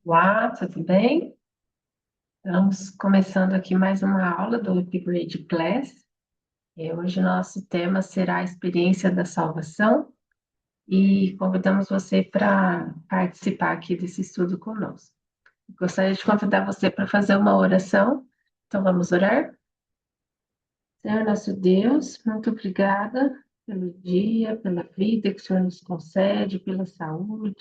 Olá, tudo bem? Estamos começando aqui mais uma aula do Upgrade Class. Hoje nosso tema será a experiência da salvação e convidamos você para participar aqui desse estudo conosco. Gostaria de convidar você para fazer uma oração. Então vamos orar? Senhor nosso Deus, muito obrigada pelo dia, pela vida que o Senhor nos concede, pela saúde.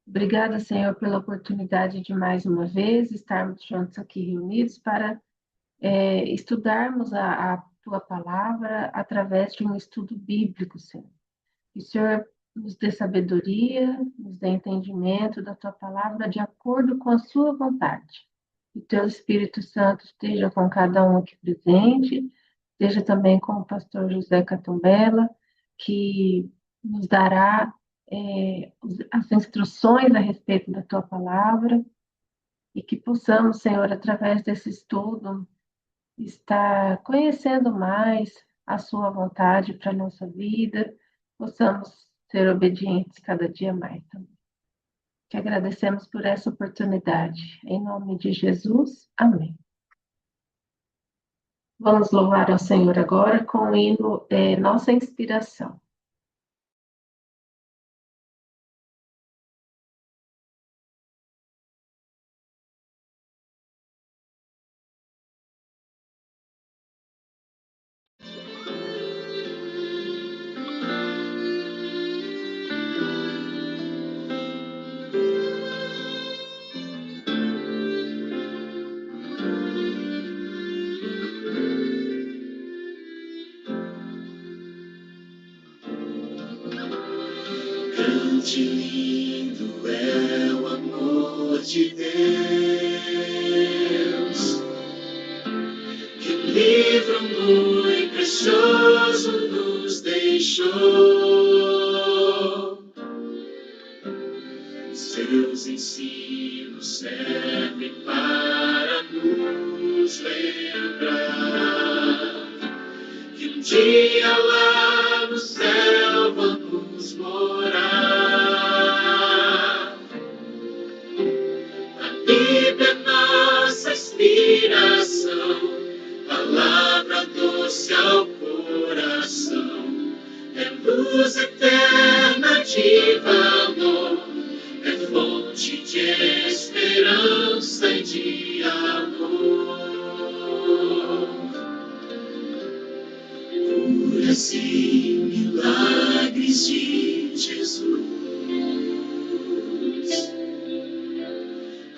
Obrigada, Senhor, pela oportunidade de mais uma vez estarmos juntos aqui reunidos para estudarmos a tua palavra através de um estudo bíblico, Senhor. Que o Senhor nos dê sabedoria, nos dê entendimento da tua palavra de acordo com a sua vontade. Que o teu Espírito Santo esteja com cada um aqui presente, esteja também com o pastor José Catumbela, que nos dará as instruções a respeito da tua palavra e que possamos, Senhor, através desse estudo, estar conhecendo mais a sua vontade para a nossa vida, possamos ser obedientes cada dia mais também. Te agradecemos por essa oportunidade. Em nome de Jesus, amém. Vamos louvar ao Senhor agora com o hino Nossa Inspiração. Grande e lindo é o amor de Deus, que um livro muito precioso nos deixou. Seus ensinos servem para nos lembrar que um dia lá no céu vamos morar. A Bíblia é nossa inspiração, palavra doce ao coração, é luz eterna de valor, é fonte de esperança e de amor. Curas e milagres de Jesus.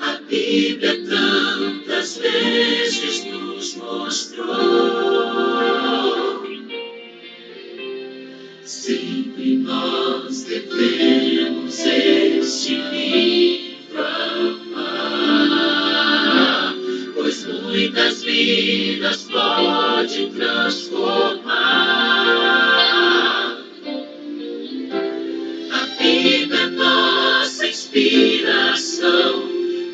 A Bíblia tantas vezes nos mostrou. Sempre nós devemos este livro amar, pois muitas vidas pode transformar. A Bíblia é nossa inspiração,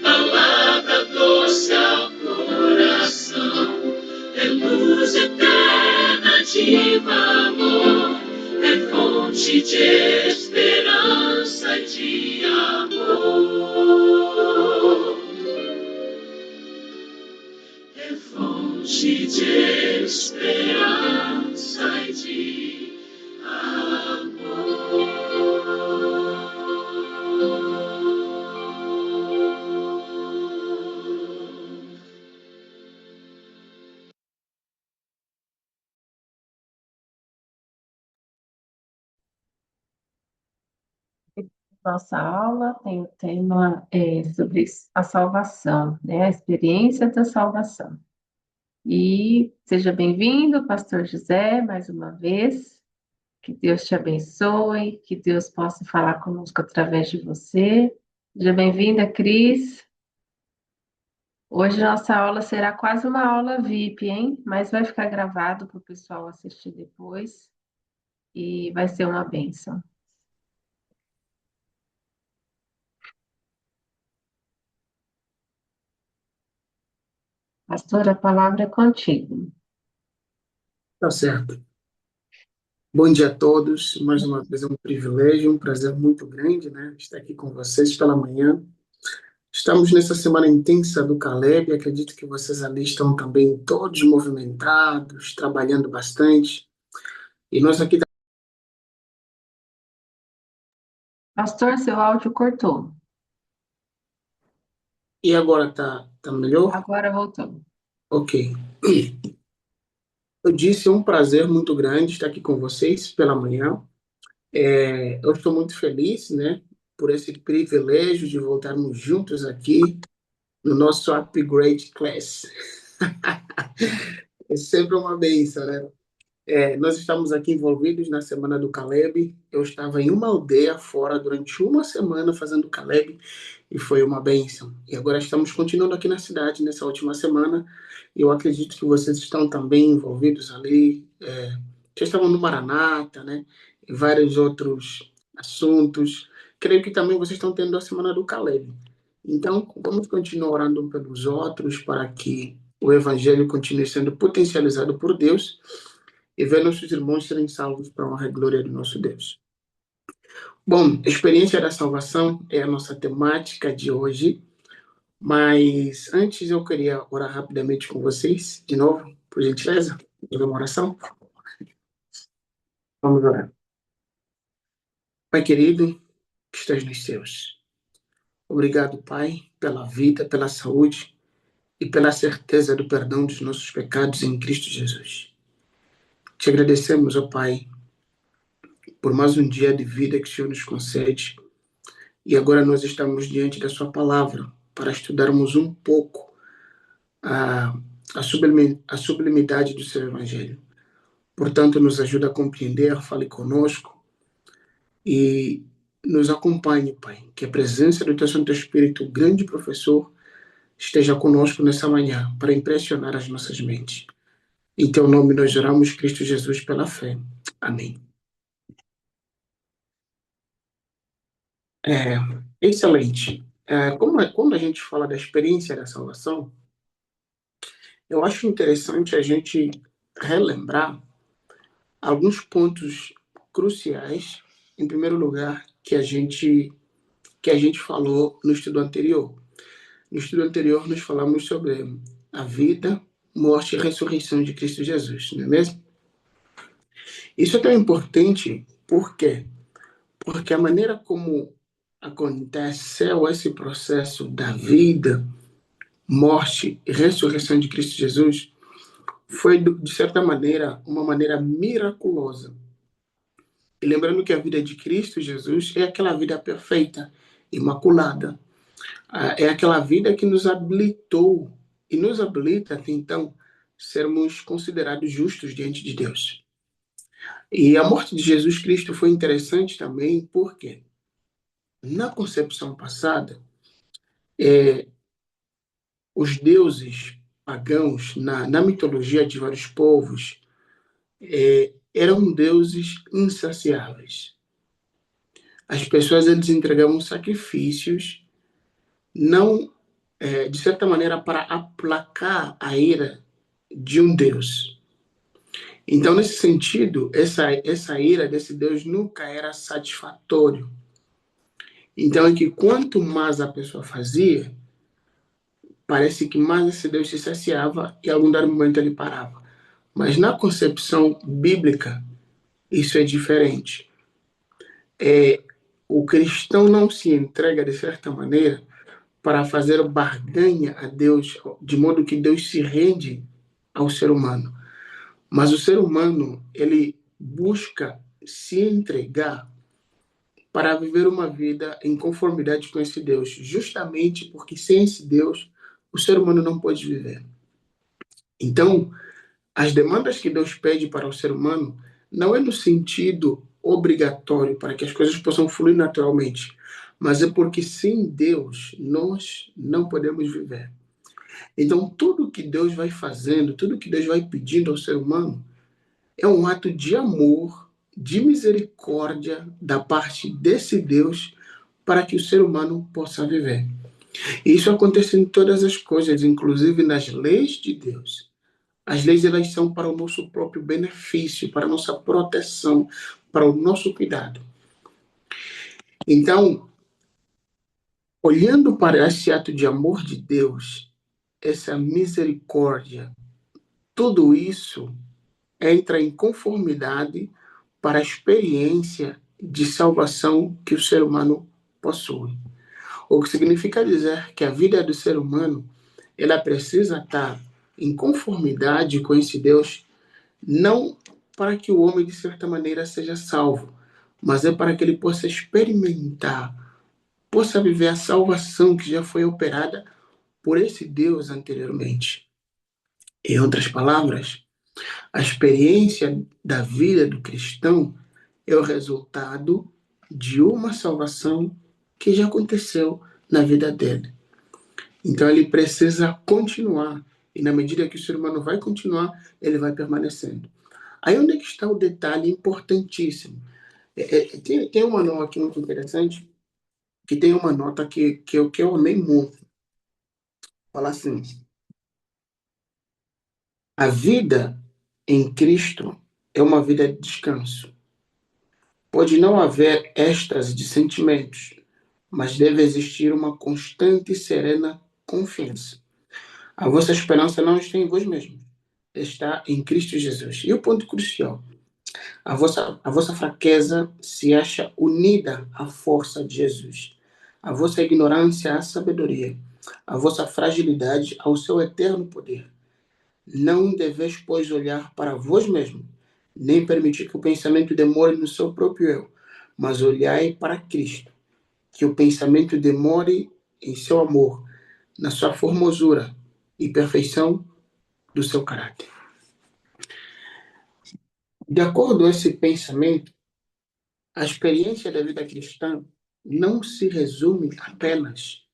palavra doce ao coração, é luz eterna de valor, é fonte de esperança e de amor. É fonte de esperança e de amor. Nossa aula tem o tema sobre a salvação, né? A experiência da salvação. E seja bem-vindo, Pastor José, mais uma vez. Que Deus te abençoe, que Deus possa falar conosco através de você. Seja bem-vinda, Cris. Hoje nossa aula será quase uma aula VIP, hein? Mas vai ficar gravado para o pessoal assistir depois e vai ser uma bênção. Pastor, a palavra é contigo. Tá certo. Bom dia a todos. Mais uma vez é um privilégio, um prazer muito grande, né? Estar aqui com vocês pela manhã, Estamos nessa semana intensa do Caleb. Acredito que vocês ali estão também todos movimentados, trabalhando bastante. E nós aqui. Pastor, seu áudio cortou. E agora tá melhor? Agora voltou. Ok. Eu disse, é um prazer muito grande estar aqui com vocês pela manhã. Eu estou muito feliz, né, por esse privilégio de voltarmos juntos aqui no nosso Upgrade Class. É sempre uma bênção, né? Nós estamos aqui envolvidos na Semana do Caleb. Eu estava em uma aldeia fora durante uma semana fazendo Caleb e foi uma bênção. E agora estamos continuando aqui na cidade nessa última semana. E eu acredito que vocês estão também envolvidos ali. Já estavam no Maranata, né? E vários outros assuntos. Creio que também vocês estão tendo a Semana do Caleb. Então, vamos continuar orando um pelos outros para que o Evangelho continue sendo potencializado por Deus e ver nossos irmãos serem salvos para a honra e glória do nosso Deus. Bom, a experiência da salvação é a nossa temática de hoje, mas antes eu queria orar rapidamente com vocês, de novo, por gentileza, fazer uma oração. Vamos orar. Pai querido, que estás nos céus, obrigado, Pai, pela vida, pela saúde e pela certeza do perdão dos nossos pecados em Cristo Jesus. Te agradecemos, ó Pai, por mais um dia de vida que o Senhor nos concede. E agora nós estamos diante da sua palavra para estudarmos um pouco a sublimidade do seu evangelho. Portanto, nos ajuda a compreender, fale conosco e nos acompanhe, Pai. Que a presença do teu Santo Espírito, grande professor, esteja conosco nessa manhã para impressionar as nossas mentes. Em teu nome nós oramos, Cristo Jesus, pela fé. Amém. Excelente. Quando a gente fala da experiência da salvação, eu acho interessante a gente relembrar alguns pontos cruciais, em primeiro lugar, que a gente falou no estudo anterior. No estudo anterior, nós falamos sobre a vida, morte e ressurreição de Cristo Jesus, não é mesmo? Isso é tão importante, por quê? Porque a maneira como aconteceu esse processo da vida, morte e ressurreição de Cristo Jesus foi, de certa maneira, uma maneira miraculosa. E lembrando que a vida de Cristo Jesus é aquela vida perfeita, imaculada. É aquela vida que nos habilitou e nos habilita até então sermos considerados justos diante de Deus. E a morte de Jesus Cristo foi interessante também porque na concepção passada, os deuses pagãos, na mitologia de vários povos, eram deuses insaciáveis. As pessoas eles entregavam sacrifícios, não, de certa maneira, para aplacar a ira de um Deus. Então, nesse sentido, essa ira desse Deus nunca era satisfatório. Então, é que quanto mais a pessoa fazia, parece que mais esse Deus se saciava e, em algum dado momento, ele parava. Mas na concepção bíblica, isso é diferente. O cristão não se entrega, de certa maneira, para fazer barganha a Deus, de modo que Deus se rende ao ser humano. Mas o ser humano, ele busca se entregar para viver uma vida em conformidade com esse Deus, justamente porque sem esse Deus, o ser humano não pode viver. Então, as demandas que Deus pede para o ser humano não é no sentido obrigatório para que as coisas possam fluir naturalmente, mas é porque sem Deus nós não podemos viver. Então, tudo que Deus vai fazendo, tudo que Deus vai pedindo ao ser humano, é um ato de amor, de misericórdia da parte desse Deus para que o ser humano possa viver. E isso acontece em todas as coisas, inclusive nas leis de Deus. As leis elas são para o nosso próprio benefício, para a nossa proteção, para o nosso cuidado. Então, Olhando para esse ato de amor de Deus, essa misericórdia, tudo isso entra em conformidade para a experiência de salvação que o ser humano possui. O que significa dizer que a vida do ser humano ela precisa estar em conformidade com esse Deus, não para que o homem, de certa maneira, seja salvo, mas é para que ele possa experimentar, possa viver a salvação que já foi operada por esse Deus anteriormente. Em outras palavras, a experiência da vida do cristão é o resultado de uma salvação que já aconteceu na vida dele. Então ele precisa continuar. E na medida que o ser humano vai continuar, ele vai permanecendo. Aí onde é que está o detalhe importantíssimo? Tem uma nota aqui muito interessante, que tem uma nota que eu amei muito. Fala assim, a vida em Cristo é uma vida de descanso. Pode não haver êxtase de sentimentos, mas deve existir uma constante e serena confiança. A vossa esperança não está em vós mesmos, está em Cristo Jesus. E o ponto crucial, a vossa fraqueza se acha unida à força de Jesus. A vossa ignorância à sabedoria, a vossa fragilidade ao seu eterno poder. Não deveis, pois, olhar para vós mesmos, nem permitir que o pensamento demore no seu próprio eu, mas olhai para Cristo, que o pensamento demore em seu amor, na sua formosura e perfeição do seu caráter. De acordo com esse pensamento, a experiência da vida cristã não se resume apenas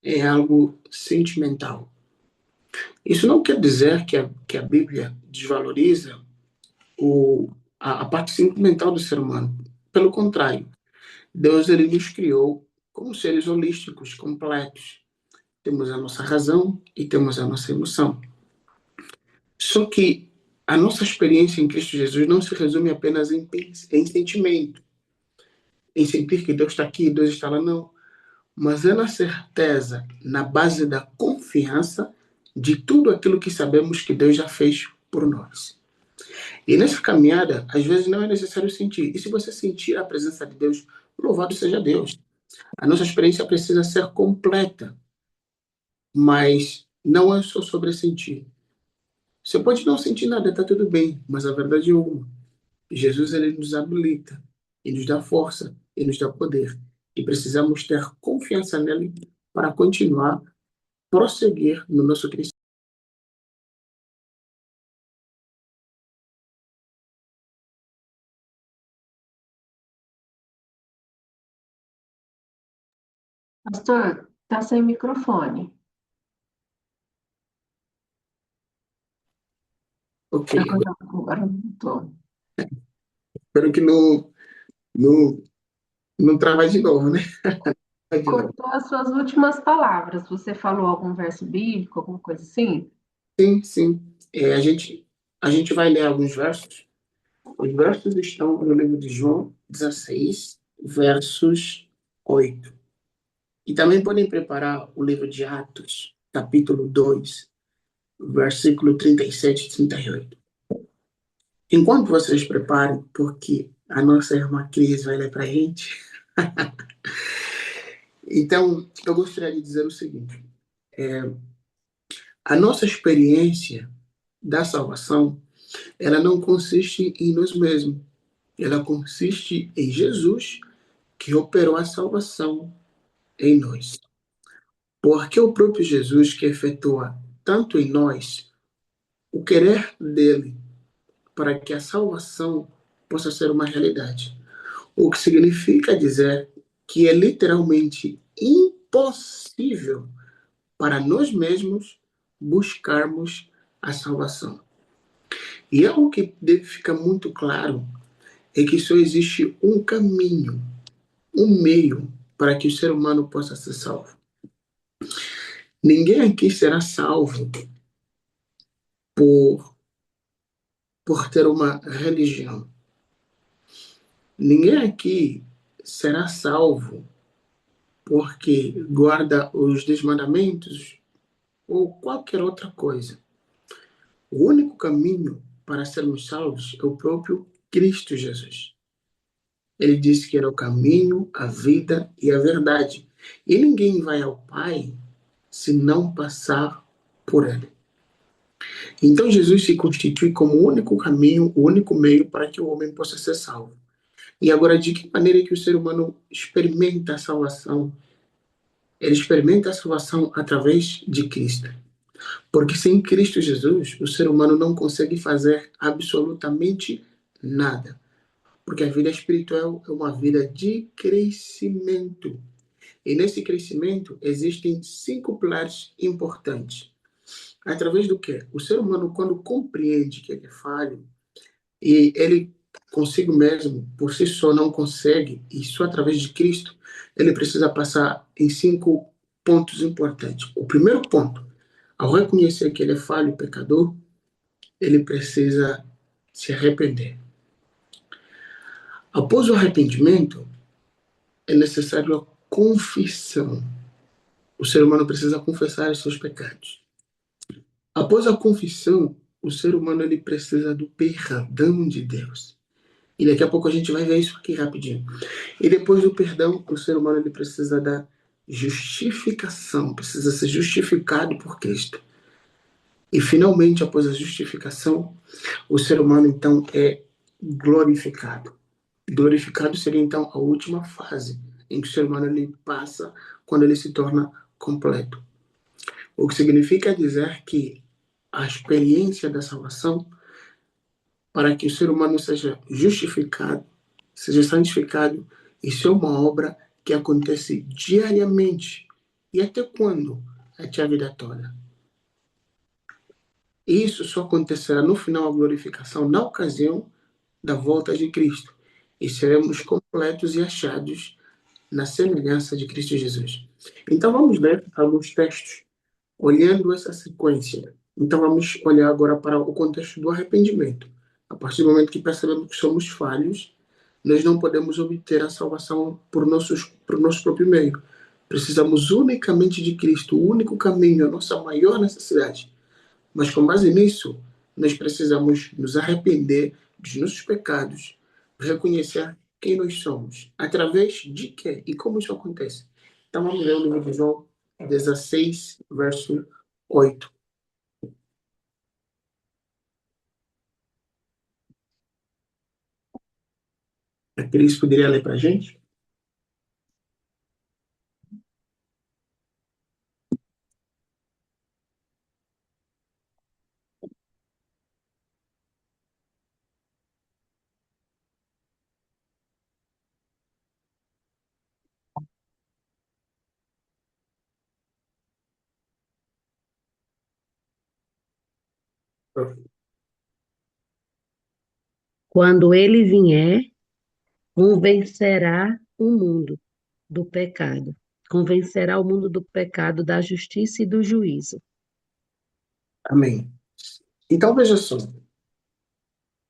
em algo sentimental. Isso não quer dizer que a Bíblia desvaloriza a parte sentimental do ser humano. Pelo contrário, Deus ele nos criou como seres holísticos, completos. Temos a nossa razão e temos a nossa emoção. Só que a nossa experiência em Cristo Jesus não se resume apenas em sentimento, em sentir que Deus está aqui, Deus está lá, não. Mas é na certeza, na base da confiança de tudo aquilo que sabemos que Deus já fez por nós. E nessa caminhada, às vezes não é necessário sentir. E se você sentir a presença de Deus, louvado seja Deus. A nossa experiência precisa ser completa, mas não é só sobre sentir. Você pode não sentir nada, está tudo bem, mas a verdade é uma. Jesus ele nos habilita, e nos dá força, e nos dá poder. E precisamos ter confiança nele para continuar, prosseguir no nosso crescimento. Pastor, tá sem microfone. Ok, Agora voltou. espero que não trava de novo, né? De novo. Cortou as suas últimas palavras. Você falou algum verso bíblico, alguma coisa assim? Sim, sim. A gente vai ler alguns versos. Os versos estão no livro de João 16, versos 8. E também podem preparar o livro de Atos, capítulo 2, versículo 37 e 38. Enquanto vocês preparam, porque a nossa irmã Cris vai ler para a gente, então eu gostaria de dizer o seguinte: a nossa experiência da salvação, ela não consiste em nós mesmos, ela consiste em Jesus que operou a salvação em nós. Porque o próprio Jesus que efetua tanto em nós o querer dele para que a salvação possa ser uma realidade. O que significa dizer que é literalmente impossível para nós mesmos buscarmos a salvação. E algo que deve ficar muito claro é que só existe um caminho, um meio para que o ser humano possa ser salvo. Ninguém aqui será salvo por, por ter uma religião. Ninguém aqui será salvo porque guarda os 10 mandamentos ou qualquer outra coisa. O único caminho para sermos salvos é o próprio Cristo Jesus. Ele disse que era o caminho, a vida e a verdade. E ninguém vai ao Pai se não passar por ele. Então Jesus se constitui como o único caminho, o único meio para que o homem possa ser salvo. E agora, de que maneira que o ser humano experimenta a salvação? Ele experimenta a salvação através de Cristo. Porque sem Cristo Jesus, o ser humano não consegue fazer absolutamente nada. Porque a vida espiritual é uma vida de crescimento. E nesse crescimento existem 5 pilares importantes. Através do quê? O ser humano, quando compreende que ele é falho, e ele consigo mesmo, por si só, não consegue, e só através de Cristo, ele precisa passar em 5 pontos importantes. O primeiro ponto, ao reconhecer que ele é falho e pecador, ele precisa se arrepender. Após o arrependimento, é necessário a confissão. O ser humano precisa confessar os seus pecados. Após a confissão, o ser humano ele precisa do perdão de Deus. E daqui a pouco a gente vai ver isso aqui rapidinho. E depois do perdão, o ser humano ele precisa da justificação, precisa ser justificado por Cristo. E finalmente, após a justificação, o ser humano então é glorificado. Glorificado seria então a última fase em que o ser humano ele passa quando ele se torna completo. O que significa dizer que a experiência da salvação, para que o ser humano seja justificado, seja santificado, isso é uma obra que acontece diariamente. E até quando? Até a vida toda. Isso só acontecerá no final da glorificação, na ocasião da volta de Cristo. E seremos completos e achados na semelhança de Cristo Jesus. Então vamos ler alguns textos olhando essa sequência. Então vamos olhar agora para o contexto do arrependimento. A partir do momento que percebemos que somos falhos, nós não podemos obter a salvação por nosso próprio meio. Precisamos unicamente de Cristo, o único caminho, a nossa maior necessidade. Mas com base nisso, nós precisamos nos arrepender dos nossos pecados, reconhecer quem nós somos, através de quê e como isso acontece. Então vamos ler o livro de João 16, verso 8. A Cris poderia ler para a gente? Quando ele vier, convencerá o mundo do pecado. Convencerá o mundo do pecado, da justiça e do juízo. Amém. Então veja só,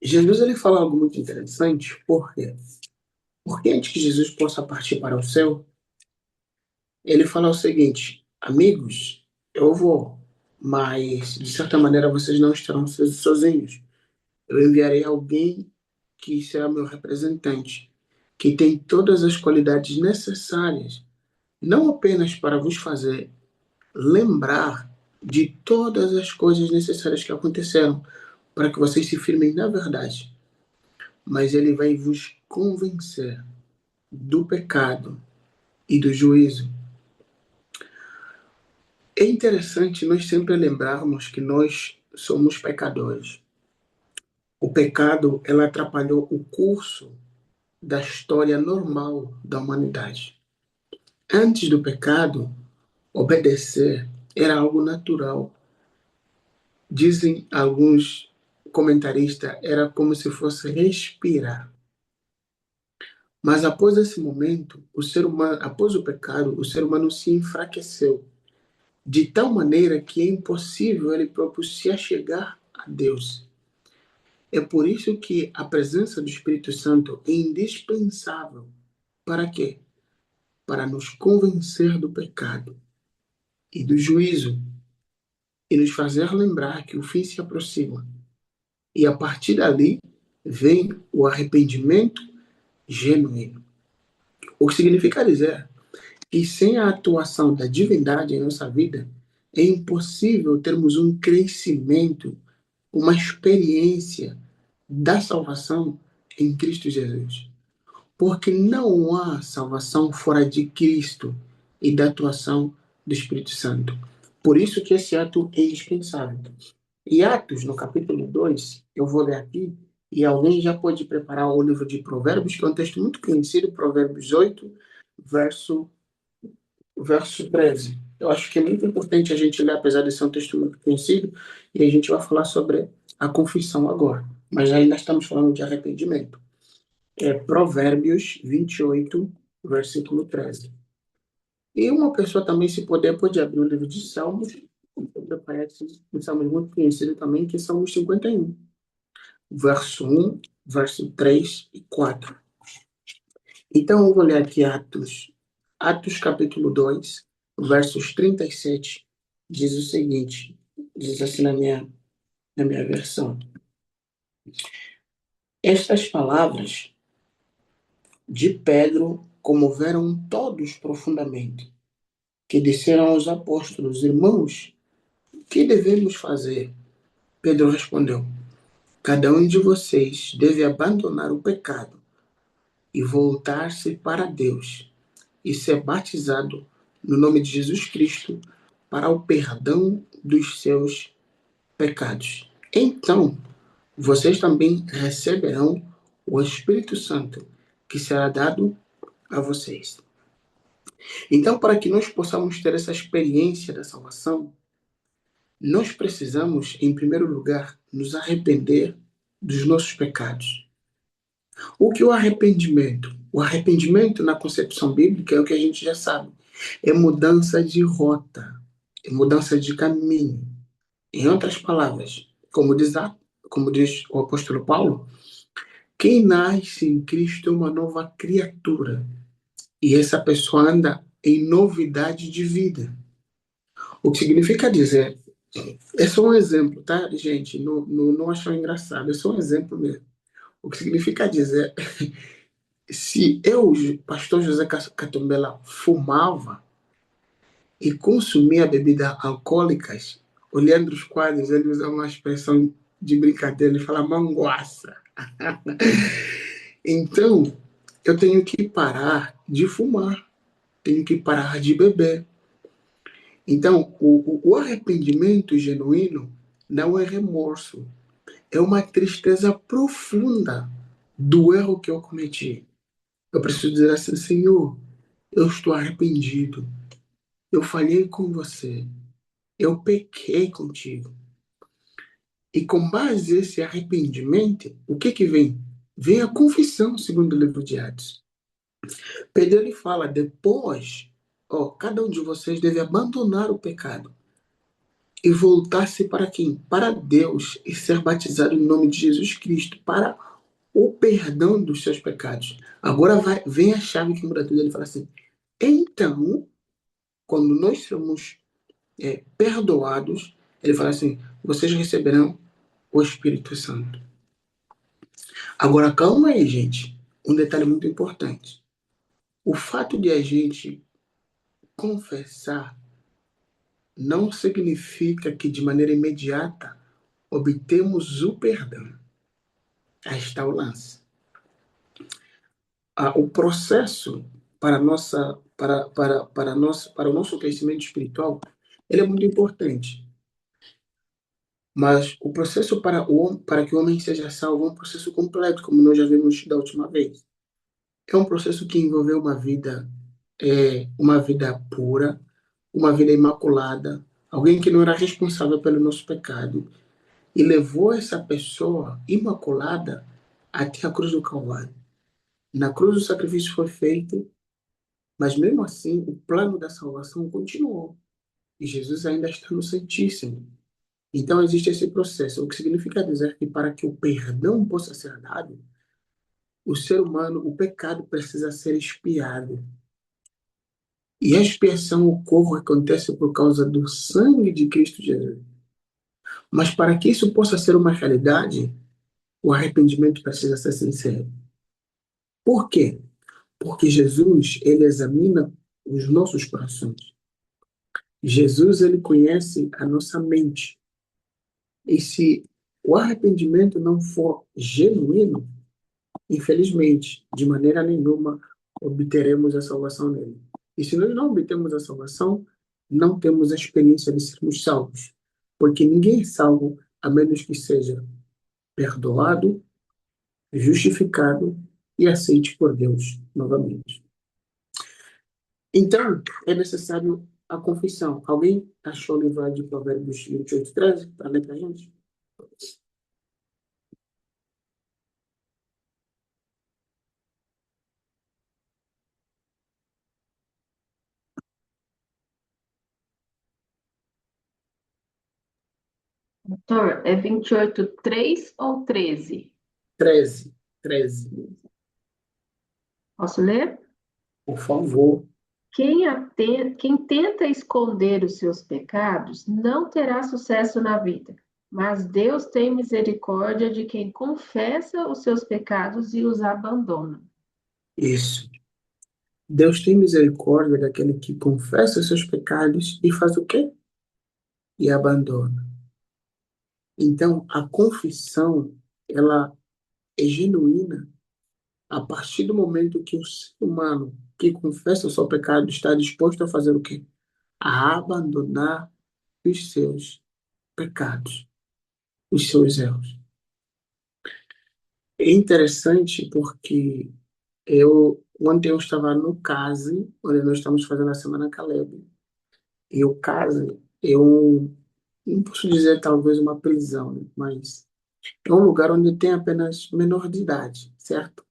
Jesus ele fala algo muito interessante, por quê? Porque antes que Jesus possa partir para o céu, ele fala o seguinte: amigos, eu vou, mas de certa maneira vocês não estarão sozinhos. Eu enviarei alguém que será meu representante, que tem todas as qualidades necessárias, não apenas para vos fazer lembrar de todas as coisas necessárias que aconteceram, para que vocês se firmem na verdade, mas ele vai vos convencer do pecado e do juízo. É interessante nós sempre lembrarmos que nós somos pecadores. O pecado, ela atrapalhou o curso da história normal da humanidade. Antes do pecado, obedecer era algo natural. Dizem alguns comentaristas, era como se fosse respirar. Mas após esse momento, o ser humano, após o pecado, o ser humano se enfraqueceu de tal maneira que é impossível ele próprio se achegar a Deus. É por isso que a presença do Espírito Santo é indispensável. Para quê? para nos convencer do pecado e do juízo e nos fazer lembrar que o fim se aproxima. E a partir dali vem o arrependimento genuíno. O que significa dizer que sem a atuação da divindade em nossa vida, é impossível termos um crescimento, uma experiência da salvação em Cristo Jesus. Porque não há salvação fora de Cristo e da atuação do Espírito Santo. Por isso que esse ato é indispensável. E Atos, no capítulo 2, eu vou ler aqui, e alguém já pode preparar o livro de Provérbios, que é um texto muito conhecido, Provérbios 8, verso 13. Eu acho que é muito importante a gente ler, apesar de ser um texto muito conhecido, e a gente vai falar sobre a confissão agora. Mas ainda estamos falando de arrependimento. É Provérbios 28, versículo 13. E uma pessoa também, se puder, pode abrir o livro de Salmos, um salmo muito conhecido também, que é Salmos 51, verso 1, verso 3 e 4. Então, eu vou ler aqui Atos capítulo 2, versos 37, diz o seguinte, diz assim na minha versão. Estas palavras de Pedro comoveram todos profundamente, que disseram aos apóstolos: irmãos, o que devemos fazer? Pedro respondeu: cada um de vocês deve abandonar o pecado e voltar-se para Deus e ser batizado no nome de Jesus Cristo para o perdão dos seus pecados. Então, vocês também receberão o Espírito Santo, que será dado a vocês. Então, para que nós possamos ter essa experiência da salvação, nós precisamos, em primeiro lugar, nos arrepender dos nossos pecados. O que é o arrependimento? O arrependimento, na concepção bíblica, é o que a gente já sabe. É mudança de rota, é mudança de caminho. Em outras palavras, como diz o apóstolo Paulo, quem nasce em Cristo é uma nova criatura. E essa pessoa anda em novidade de vida. O que significa dizer, é só um exemplo, tá, gente? Não acham engraçado, é só um exemplo mesmo. O que significa dizer, se eu, pastor José Catumbela, fumava e consumia bebidas alcoólicas, o Leandro Quadros, ele usa uma expressão de brincadeira, ele fala manguaça. Então, eu tenho que parar de fumar, tenho que parar de beber. Então, o arrependimento genuíno não é remorso, é uma tristeza profunda do erro que eu cometi. Eu preciso dizer assim, Senhor, eu estou arrependido, eu falhei com você, eu pequei contigo. E com base nesse arrependimento, o que vem? Vem a confissão, segundo o livro de Atos. Pedro ele fala, depois, cada um de vocês deve abandonar o pecado e voltar-se para quem? Para Deus e ser batizado em nome de Jesus Cristo, para o perdão dos seus pecados. Agora vem a chave que muda tudo. Ele fala assim, então, quando nós somos perdoados, ele fala assim, vocês receberão o Espírito Santo. Agora, calma aí, gente. Um detalhe muito importante. O fato de a gente confessar não significa que de maneira imediata obtemos o perdão. Aí está o lance. O processo para o nosso crescimento espiritual, ele é muito importante. Mas o processo para que o homem seja salvo é um processo completo, como nós já vimos da última vez. É um processo que envolve uma vida pura, uma vida imaculada, alguém que não era responsável pelo nosso pecado e levou essa pessoa imaculada até a cruz do Calvário. Na cruz o sacrifício foi feito, mas mesmo assim o plano da salvação continuou. E Jesus ainda está no Santíssimo. Então existe esse processo, o que significa dizer que para que o perdão possa ser dado, o ser humano, o pecado precisa ser expiado. E a expiação ocorre, acontece por causa do sangue de Cristo Jesus. Mas para que isso possa ser uma realidade, o arrependimento precisa ser sincero. Por quê? Porque Jesus, ele examina os nossos corações. Jesus, ele conhece a nossa mente. E se o arrependimento não for genuíno, infelizmente, de maneira nenhuma obteremos a salvação nele. E se nós não obtemos a salvação, não temos a experiência de sermos salvos. Porque ninguém é salvo a menos que seja perdoado, justificado e aceite por Deus novamente. Então, é necessário a confissão. Alguém achou o livro de Provérbios 28:13 para ler para a gente? Doutor, é 28:3 ou 13? 13. 13. Posso ler? Por favor. Quem tenta esconder os seus pecados não terá sucesso na vida, mas Deus tem misericórdia de quem confessa os seus pecados e os abandona. Isso. Deus tem misericórdia daquele que confessa os seus pecados e faz o quê? E abandona. Então, a confissão, ela é genuína a partir do momento que o ser humano que confessa o seu pecado está disposto a fazer o quê? A abandonar os seus pecados, os seus erros. É interessante porque ontem eu estava no CASE, onde nós estamos fazendo a Semana Caleb, e o CASE é não posso dizer talvez uma prisão, né? Mas é um lugar onde tem apenas menor de idade, certo?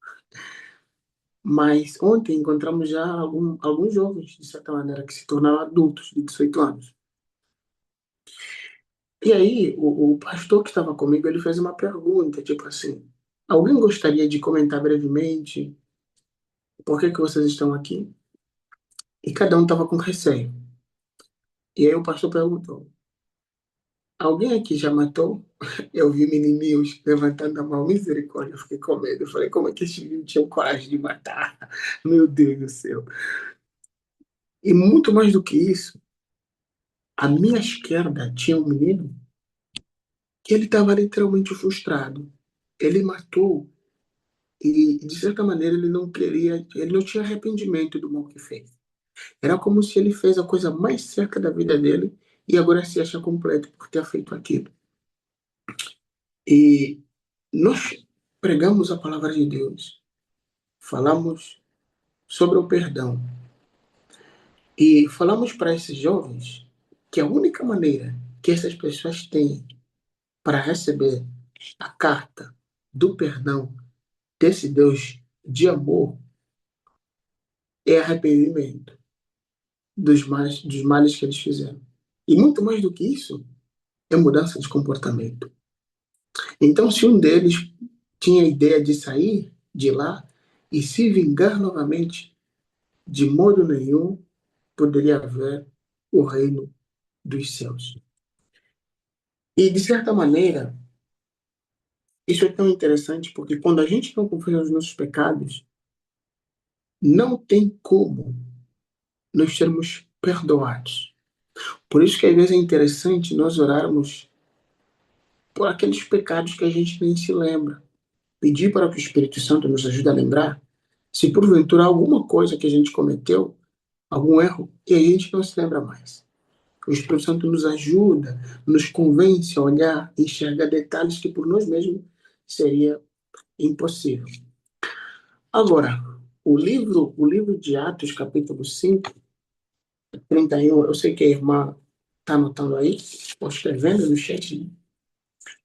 Mas ontem encontramos já alguns jovens, de certa maneira, que se tornaram adultos de 18 anos. E aí, o pastor que estava comigo, ele fez uma pergunta, tipo assim, alguém gostaria de comentar brevemente por que que vocês estão aqui? E cada um estava com receio. E aí o pastor perguntou, alguém aqui já matou? Eu vi menininhos levantando a mão, misericórdia, eu fiquei com medo. Eu falei, como é que esses meninos tinham coragem de matar? Meu Deus do céu. E muito mais do que isso, à minha esquerda tinha um menino que ele estava literalmente frustrado. Ele matou e, de certa maneira, ele não queria, ele não tinha arrependimento do mal que fez. Era como se ele fez a coisa mais certa da vida dele e agora se acha completo por ter feito aquilo. E nós pregamos a palavra de Deus, falamos sobre o perdão e falamos para esses jovens que a única maneira que essas pessoas têm para receber a carta do perdão desse Deus de amor é arrependimento dos males que eles fizeram. E muito mais do que isso, é mudança de comportamento. Então, se um deles tinha a ideia de sair de lá e se vingar novamente, de modo nenhum poderia haver o reino dos céus. E, de certa maneira, isso é tão interessante porque quando a gente não confessa os nossos pecados, não tem como nós sermos perdoados. Por isso que às vezes é interessante nós orarmos por aqueles pecados que a gente nem se lembra. Pedir para que o Espírito Santo nos ajude a lembrar se porventura alguma coisa que a gente cometeu, algum erro, e a gente não se lembra mais. O Espírito Santo nos ajuda, nos convence a olhar, enxergar detalhes que por nós mesmos seria impossível. Agora, o livro de Atos, capítulo 5, 31, eu sei que a irmã está anotando aí, ou escrevendo no chat, né?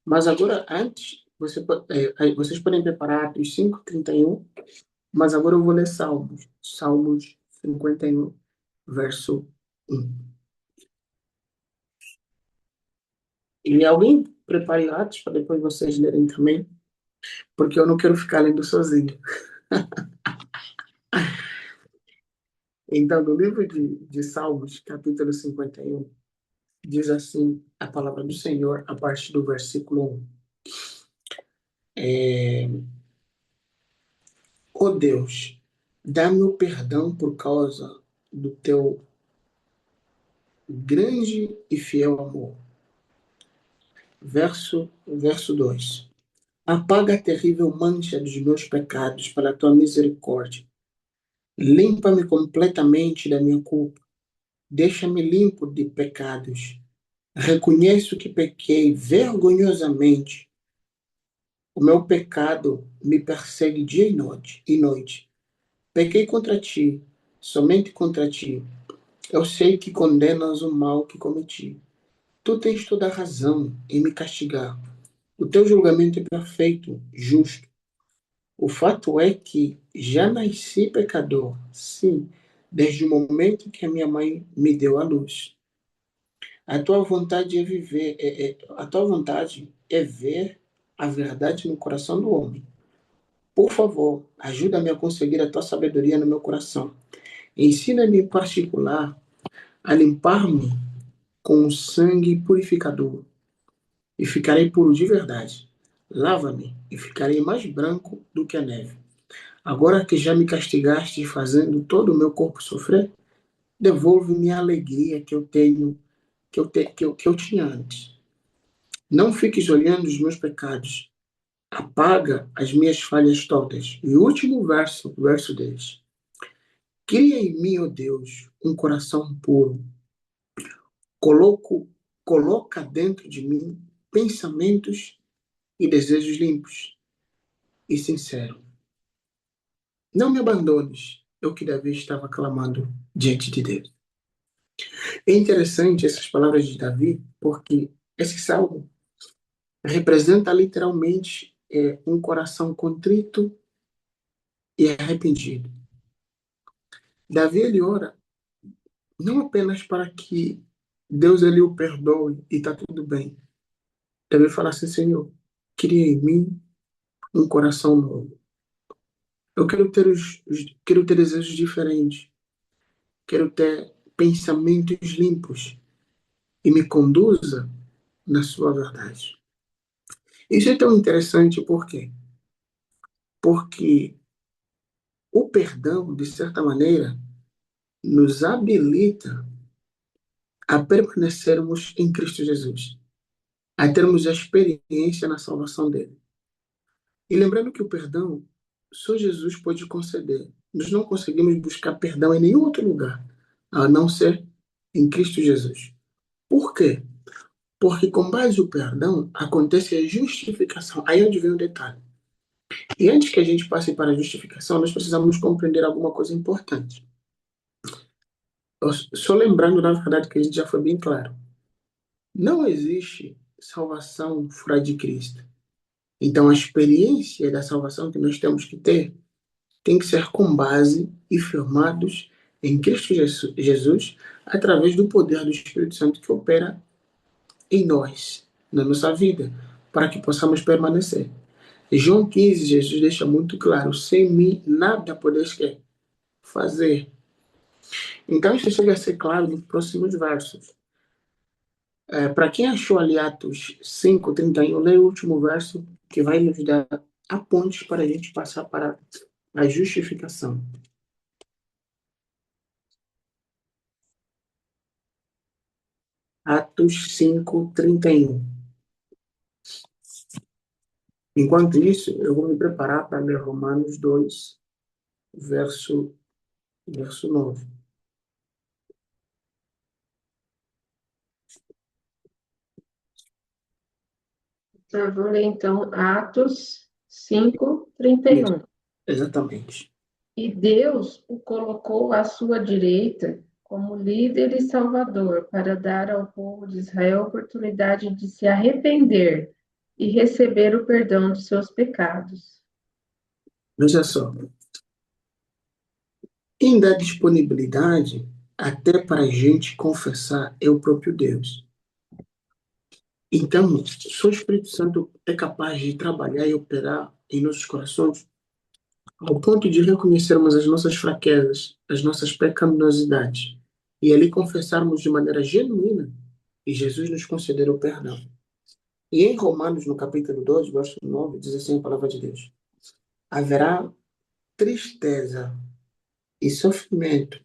Mas agora, antes, vocês podem preparar Atos 5, 31, mas agora eu vou ler Salmos. Salmos 51, verso 1. E alguém prepare Atos para depois vocês lerem também, porque eu não quero ficar lendo sozinho. Então, no livro de Salmos, capítulo 51, diz assim a palavra do Senhor, a partir do versículo 1. Ó Deus, dá-me o perdão por causa do teu grande e fiel amor. Verso 2. Apaga a terrível mancha dos meus pecados pela tua misericórdia. Limpa-me completamente da minha culpa. Deixa-me limpo de pecados. Reconheço que pequei vergonhosamente. O meu pecado me persegue dia e noite. Pequei contra ti, somente contra ti. Eu sei que condenas o mal que cometi. Tu tens toda a razão em me castigar. O teu julgamento é perfeito, justo. O fato é que já nasci pecador, sim, desde o momento que a minha mãe me deu à luz. A tua vontade é viver, a tua vontade é ver a verdade no coração do homem. Por favor, ajuda-me a conseguir a tua sabedoria no meu coração. Ensina-me em particular a limpar-me com o sangue purificador e ficarei puro de verdade. Lava-me e ficarei mais branco do que a neve. Agora que já me castigaste fazendo todo o meu corpo sofrer, devolve-me a alegria que eu tenho, que eu tinha antes. Não fiques olhando os meus pecados. Apaga as minhas falhas todas. E o último verso 10. Cria em mim, ó Deus, um coração puro. Coloco, coloca dentro de mim pensamentos e desejos limpos e sinceros. Não me abandones, eu que Davi estava clamando diante de Deus. É interessante essas palavras de Davi, porque esse salmo representa literalmente um coração contrito e arrependido. Davi ele ora não apenas para que Deus ele o perdoe e está tudo bem. Davi fala assim, Senhor, cria em mim um coração novo. Eu quero ter desejos diferentes. Quero ter pensamentos limpos e me conduza na sua verdade. Isso é tão interessante por quê? Porque o perdão, de certa maneira, nos habilita a permanecermos em Cristo Jesus, a termos a experiência na salvação dele. E lembrando que o perdão só Jesus pode conceder. Nós não conseguimos buscar perdão em nenhum outro lugar, a não ser em Cristo Jesus. Por quê? Porque com base no perdão acontece a justificação. Aí é onde vem o detalhe. E antes que a gente passe para a justificação, nós precisamos compreender alguma coisa importante. Só lembrando, na verdade, que a gente já foi bem claro. Não existe salvação fora de Cristo. Então, a experiência da salvação que nós temos que ter tem que ser com base e firmados em Cristo Jesus através do poder do Espírito Santo que opera em nós, na nossa vida, para que possamos permanecer. João 15, Jesus deixa muito claro: sem mim nada podeis fazer. Então, isso chega a ser claro nos próximos versos. Para quem achou ali Atos 5:31, leia o último verso que vai nos dar a ponte para a gente passar para a justificação. Atos 5:31. Enquanto isso, eu vou me preparar para ler Romanos 2, verso 9. Eu vou ler, então, Atos 5, Isso, 31. exatamente. E Deus o colocou à sua direita como líder e salvador, para dar ao povo de Israel a oportunidade de se arrepender e receber o perdão dos seus pecados. Veja só, quem dá disponibilidade até para a gente confessar é o próprio Deus. Então, só o Espírito Santo é capaz de trabalhar e operar em nossos corações ao ponto de reconhecermos as nossas fraquezas, as nossas pecaminosidades, e ali confessarmos de maneira genuína, e Jesus nos concederá o perdão. E em Romanos, no capítulo 2, verso 9, diz assim a palavra de Deus: haverá tristeza e sofrimento,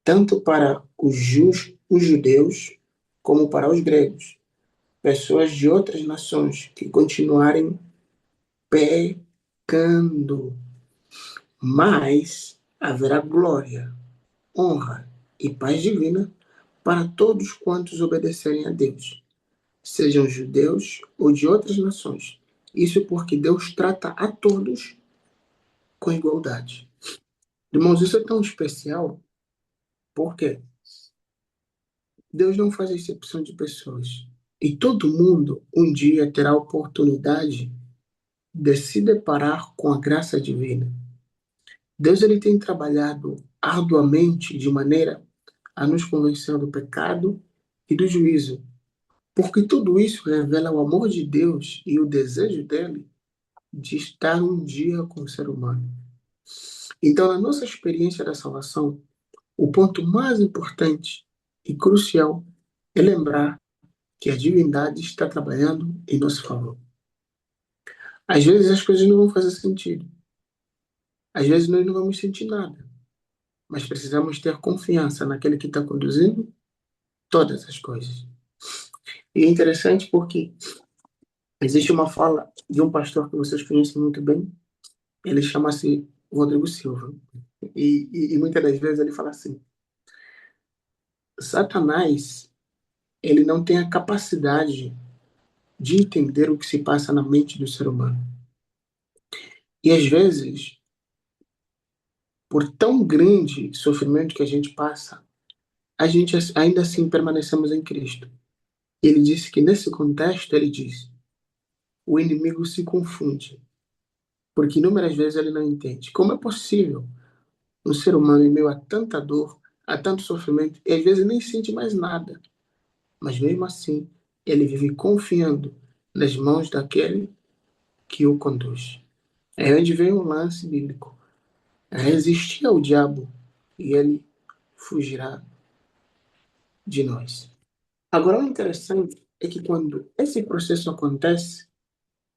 tanto para os judeus, como para os gregos, pessoas de outras nações que continuarem pecando. Mas haverá glória, honra e paz divina para todos quantos obedecerem a Deus, sejam judeus ou de outras nações. Isso porque Deus trata a todos com igualdade. Irmãos, isso é tão especial porque Deus não faz exceção de pessoas. E todo mundo um dia terá a oportunidade de se deparar com a graça divina. Deus ele tem trabalhado arduamente de maneira a nos convencer do pecado e do juízo, porque tudo isso revela o amor de Deus e o desejo dele de estar um dia com o ser humano. Então, na nossa experiência da salvação, o ponto mais importante e crucial é lembrar que a divindade está trabalhando em nosso favor. Às vezes as coisas não vão fazer sentido. Às vezes nós não vamos sentir nada. Mas precisamos ter confiança naquele que está conduzindo todas as coisas. E é interessante porque existe uma fala de um pastor que vocês conhecem muito bem. Ele chama-se Rodrigo Silva. E muitas das vezes ele fala assim: Satanás, ele não tem a capacidade de entender o que se passa na mente do ser humano. E às vezes, por tão grande sofrimento que a gente passa, a gente ainda assim permanecemos em Cristo. Ele disse que nesse contexto, ele diz, o inimigo se confunde, porque inúmeras vezes ele não entende. Como é possível um ser humano em meio a tanta dor, a tanto sofrimento, e às vezes nem sente mais nada, mas mesmo assim, ele vive confiando nas mãos daquele que o conduz. É onde vem um lance bíblico. Resistir ao diabo e ele fugirá de nós. Agora, o interessante é que quando esse processo acontece,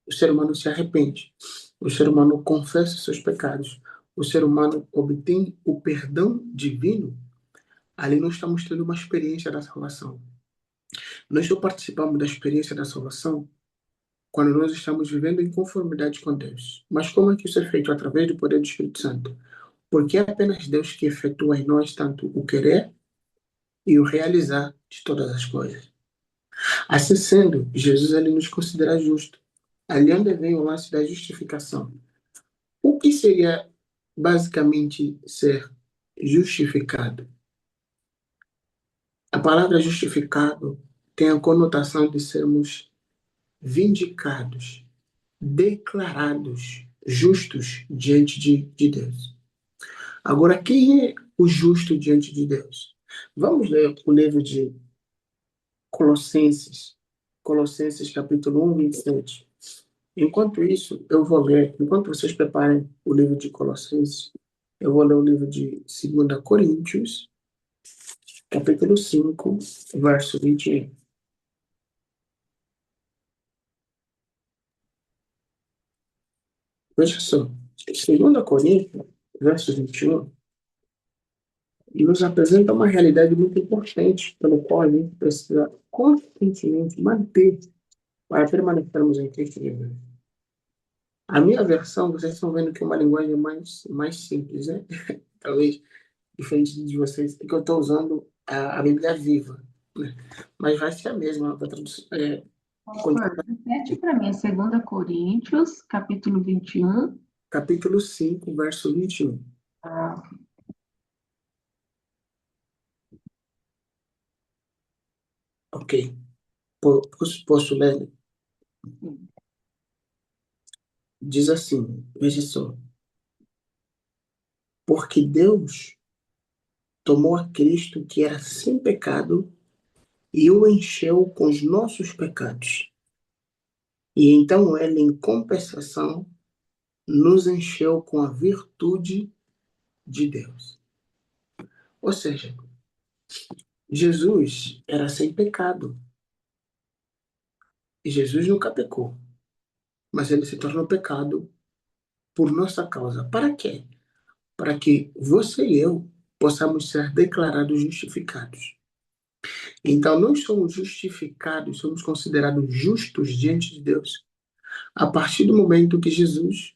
o ser humano se arrepende, o ser humano confessa seus pecados, o ser humano obtém o perdão divino, ali nós estamos tendo uma experiência da salvação. Nós só participamos da experiência da salvação quando nós estamos vivendo em conformidade com Deus. Mas como é que isso é feito? Através do poder do Espírito Santo. Porque é apenas Deus que efetua em nós tanto o querer e o realizar de todas as coisas. Assim sendo, Jesus ele nos considera justo. Ali onde vem o lance da justificação. O que seria basicamente ser justificado? A palavra justificado tem a conotação de sermos vindicados, declarados justos diante de Deus. Agora, quem é o justo diante de Deus? Vamos ler o livro de Colossenses, Colossenses capítulo 1, 27. Enquanto isso, eu vou ler, enquanto vocês preparem o livro de Colossenses, eu vou ler o livro de 2 Coríntios, capítulo 5, verso 21. Veja só, 2 Coríntios, verso 21, nos apresenta uma realidade muito importante, pelo qual a gente precisa constantemente manter para permanecermos em Cristo Jesus. A minha versão, vocês estão vendo que é uma linguagem mais simples, né? Talvez diferente de vocês, é que eu estou usando a Bíblia Viva, né? Mas vai ser a mesma. Repete para mim, 2 Coríntios, capítulo 21. Capítulo 5, verso 21. Ah, Ok. Posso ler? sim. Diz assim, veja só. Porque Deus tomou a Cristo, que era sem pecado, e o encheu com os nossos pecados. E então ele, em compensação, nos encheu com a virtude de Deus. Ou seja, Jesus era sem pecado. E Jesus nunca pecou. Mas ele se tornou pecado por nossa causa. Para quê? Para que você e eu possamos ser declarados justificados. Então, nós somos justificados, somos considerados justos diante de Deus a partir do momento que Jesus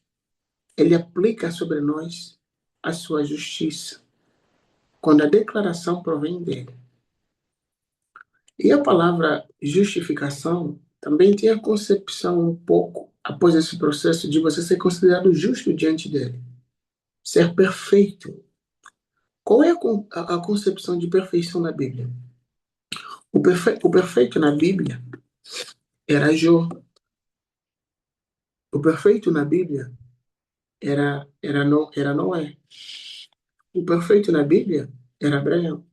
ele aplica sobre nós a sua justiça, quando a declaração provém dele. E a palavra justificação também tem a concepção um pouco, após esse processo, de você ser considerado justo diante dele, ser perfeito. Qual é a concepção de perfeição na Bíblia? O perfeito na Bíblia era Jó. O perfeito na Bíblia era Noé. O perfeito na Bíblia era Abraão.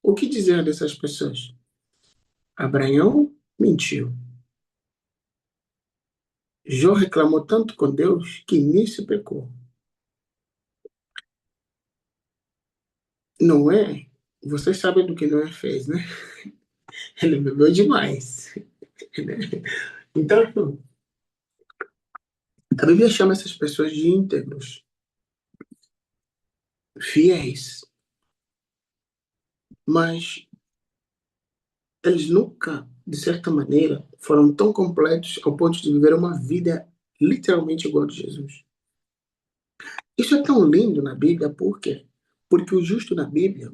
O que dizer dessas pessoas? Abraão mentiu. Jó reclamou tanto com Deus que nisso pecou. Noé, vocês sabem do que Noé fez, né? Ele bebeu demais. Então, a Bíblia chama essas pessoas de íntegros, fiéis, mas eles nunca, de certa maneira, foram tão completos ao ponto de viver uma vida literalmente igual a de Jesus. Isso é tão lindo na Bíblia, por quê? Porque o justo na Bíblia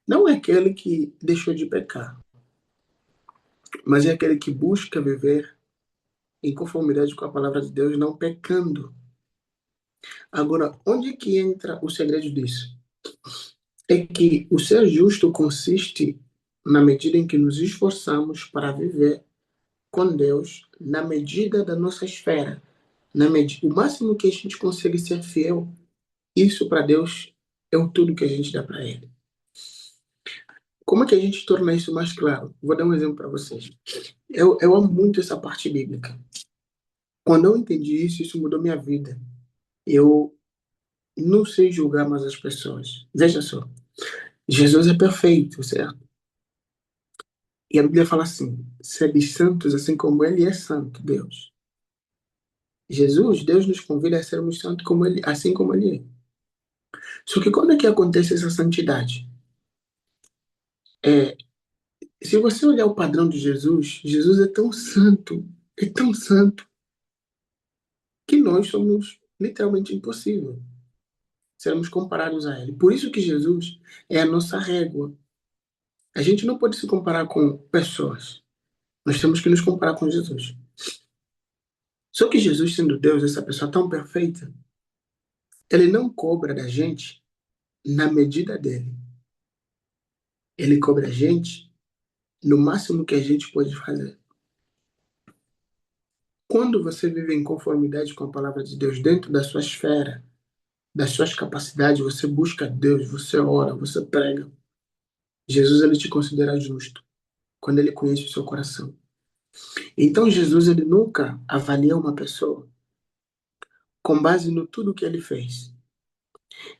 não é aquele que deixou de pecar, mas é aquele que busca viver em conformidade com a palavra de Deus, não pecando. Agora, onde é que entra o segredo disso? É que o ser justo consiste na medida em que nos esforçamos para viver com Deus na medida da nossa esfera. O máximo que a gente consegue ser fiel, isso para Deus é o tudo que a gente dá para Ele. Como é que a gente torna isso mais claro? Vou dar um exemplo para vocês. Eu amo muito essa parte bíblica. Quando eu entendi isso, isso mudou minha vida. Eu não sei julgar mais as pessoas. Veja só, Jesus é perfeito, certo? E a Bíblia fala assim: sede santos, assim como Ele é santo, Deus. Deus nos convida a sermos santos como ele, assim como Ele é. Só que quando é que acontece essa santidade? É, se você olhar o padrão de Jesus, Jesus é tão santo, que nós somos literalmente impossível sermos comparados a Ele. Por isso que Jesus é a nossa régua. A gente não pode se comparar com pessoas. Nós temos que nos comparar com Jesus. Só que Jesus, sendo Deus, essa pessoa tão perfeita, ele não cobra da gente na medida dele. Ele cobra a gente no máximo que a gente pode fazer. Quando você vive em conformidade com a palavra de Deus dentro da sua esfera, das suas capacidades, você busca Deus, você ora, você prega. Jesus ele te considera justo quando ele conhece o seu coração. Então Jesus ele nunca avalia uma pessoa com base no tudo que ele fez.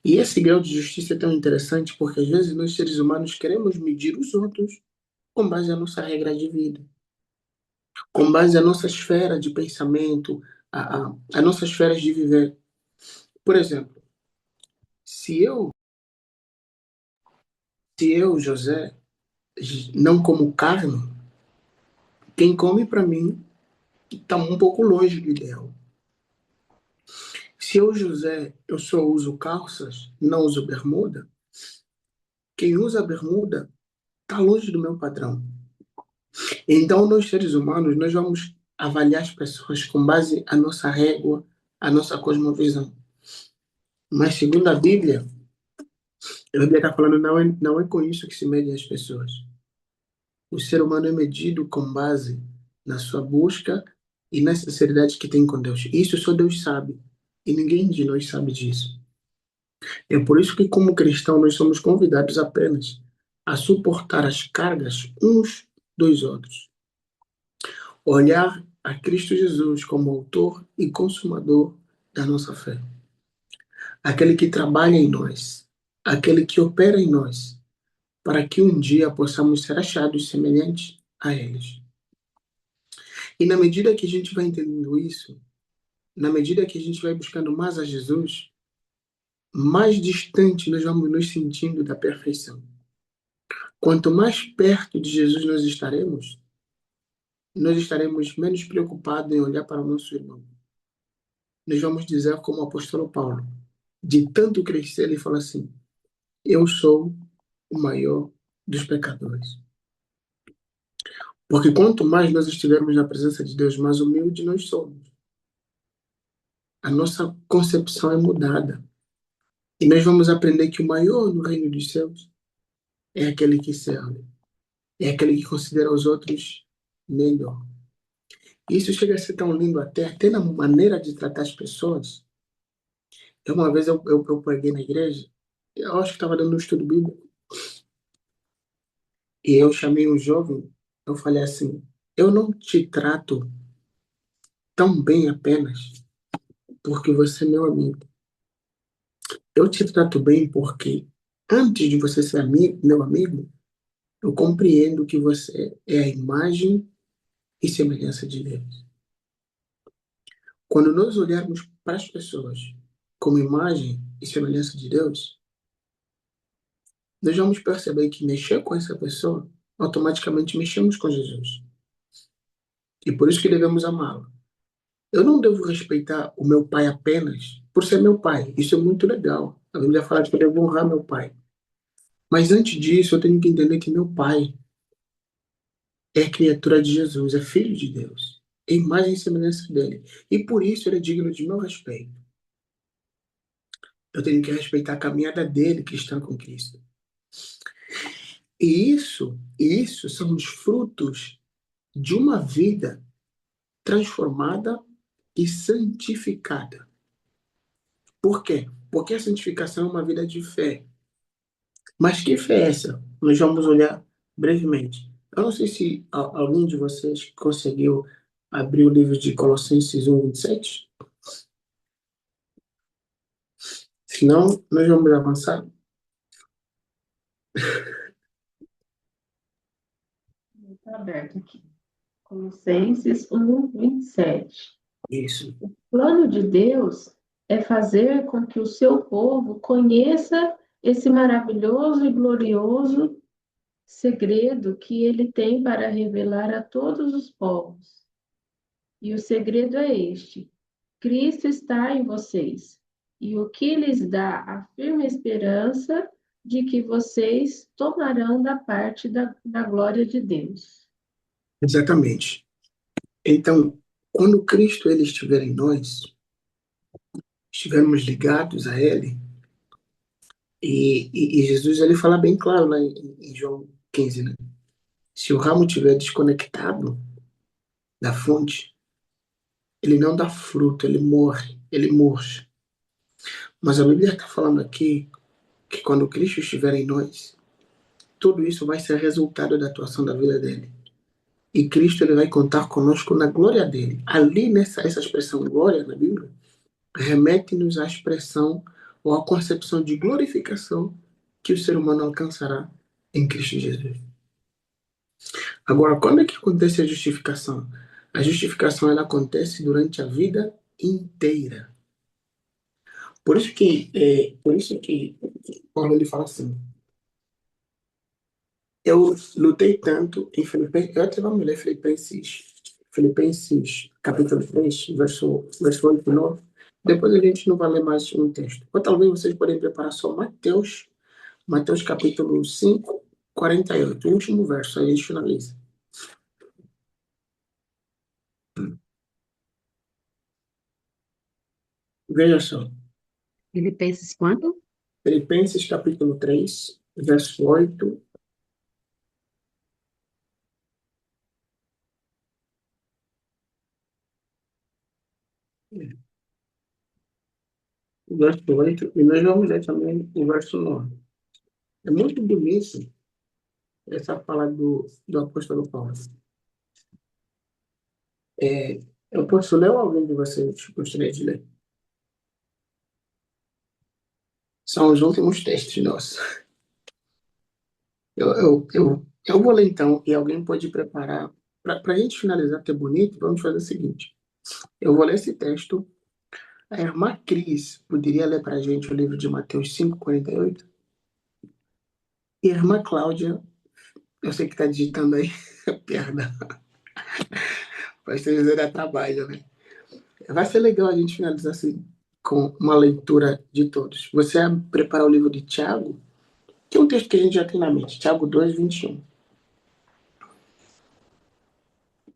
E esse grau de justiça é tão interessante porque às vezes nós seres humanos queremos medir os outros com base na nossa regra de vida, com base na nossa esfera de pensamento, a nossas esferas de viver. Por exemplo, se eu, José, não como carne, quem come para mim está um pouco longe do ideal. Se eu, José, eu só uso calças, não uso bermuda, quem usa bermuda está longe do meu padrão. Então, nós seres humanos, nós vamos avaliar as pessoas com base a nossa régua, a nossa cosmovisão. Mas, segundo a Bíblia está falando, não é com isso que se medem as pessoas. O ser humano é medido com base na sua busca e na sinceridade que tem com Deus. Isso só Deus sabe. E ninguém de nós sabe disso. É por isso que, como cristão, nós somos convidados apenas a suportar as cargas uns dos outros. Olhar a Cristo Jesus como autor e consumador da nossa fé, aquele que trabalha em nós, aquele que opera em nós, para que um dia possamos ser achados semelhantes a eles. E na medida que a gente vai entendendo isso, na medida que a gente vai buscando mais a Jesus, mais distante nós vamos nos sentindo da perfeição. Quanto mais perto de Jesus nós estaremos menos preocupados em olhar para o nosso irmão. Nós vamos dizer como o apóstolo Paulo, de tanto crescer, ele fala assim: eu sou o maior dos pecadores. Porque quanto mais nós estivermos na presença de Deus, mais humilde nós somos. A nossa concepção é mudada. E nós vamos aprender que o maior no reino dos céus é aquele que serve, é aquele que considera os outros melhor. Isso chega a ser tão lindo até na maneira de tratar as pessoas. Uma vez eu preguei na igreja, eu acho que estava dando um estudo bíblico, e eu chamei um jovem, eu falei assim: eu não te trato tão bem apenas porque você é meu amigo. Eu te trato bem porque antes de você ser meu amigo, eu compreendo que você é a imagem e semelhança de Deus. Quando nós olharmos para as pessoas como imagem e semelhança de Deus, nós vamos perceber que mexer com essa pessoa, automaticamente mexemos com Jesus. E por isso que devemos amá-lo. Eu não devo respeitar o meu pai apenas por ser meu pai. Isso é muito legal. A Bíblia fala que eu devo honrar meu pai. Mas antes disso, eu tenho que entender que meu pai é criatura de Jesus, é filho de Deus. É imagem e semelhança dele. E por isso ele é digno de meu respeito. Eu tenho que respeitar a caminhada dele que está com Cristo. E isso são os frutos de uma vida transformada e santificada. Por quê? Porque a santificação é uma vida de fé. Mas que fé é essa? Nós vamos olhar brevemente. Eu não sei se algum de vocês conseguiu abrir o livro de Colossenses 1:27. Se não, nós vamos avançar. Está aberto aqui. Colossenses 1:27. Isso. O plano de Deus é fazer com que o seu povo conheça esse maravilhoso e glorioso segredo que ele tem para revelar a todos os povos. E o segredo é este: Cristo está em vocês, e o que lhes dá a firme esperança de que vocês tomarão da parte da glória de Deus. Exatamente. Então, quando Cristo ele estiver em nós, estivermos ligados a Ele, e Jesus ele fala bem claro lá em João 15, né? Se o ramo estiver desconectado da fonte, ele não dá fruto, ele morre, ele murcha. Mas a Bíblia está falando aqui que quando Cristo estiver em nós, tudo isso vai ser resultado da atuação da vida dele. E Cristo ele vai contar conosco na glória dele. Ali essa expressão glória na Bíblia remete-nos à expressão ou à concepção de glorificação que o ser humano alcançará em Cristo Jesus. Agora, quando é que acontece a justificação? A justificação ela acontece durante a vida inteira. Por isso que Paulo ele fala assim: eu lutei tanto em Filipenses, eu até vamos ler Filipenses capítulo 3, verso 8 e 9. Depois a gente não vai ler mais um texto. Ou talvez vocês podem preparar só Mateus capítulo 5, 48, o último verso, aí a gente finaliza. Veja só, Filipenses quanto? Filipenses capítulo 3, verso 8, e nós vamos ler também o verso 9. É muito bonito essa fala do apóstolo Paulo. Eu posso ler ou alguém de vocês gostaria de ler? São os últimos testes nossos. Eu vou ler então, e alguém pode preparar. Para a gente finalizar, ter bonito, vamos fazer o seguinte. Eu vou ler esse texto. A irmã Cris poderia ler para a gente o livro de Mateus 5:48? E a irmã Cláudia, eu sei que está digitando aí, perdão, pastor José dá trabalho, né? Vai ser legal a gente finalizar assim, com uma leitura de todos. Você vai preparar o livro de Tiago, que é um texto que a gente já tem na mente, Tiago 2:21,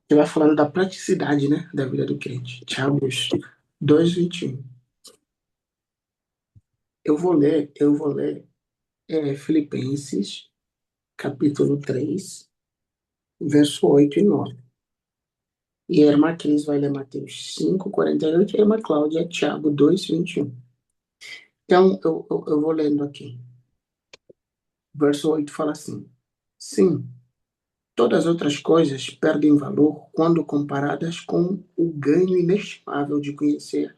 que vai falando da praticidade, né, da vida do crente. Tiago 2:21. Eu vou ler Filipenses, capítulo 3, verso 8 e 9. E a irmã Cris vai ler Mateus 5:48 e a irmã Cláudia, Tiago 2:21. Então, eu vou lendo aqui. Verso 8 fala assim: Sim, todas as outras coisas perdem valor quando comparadas com o ganho inestimável de conhecer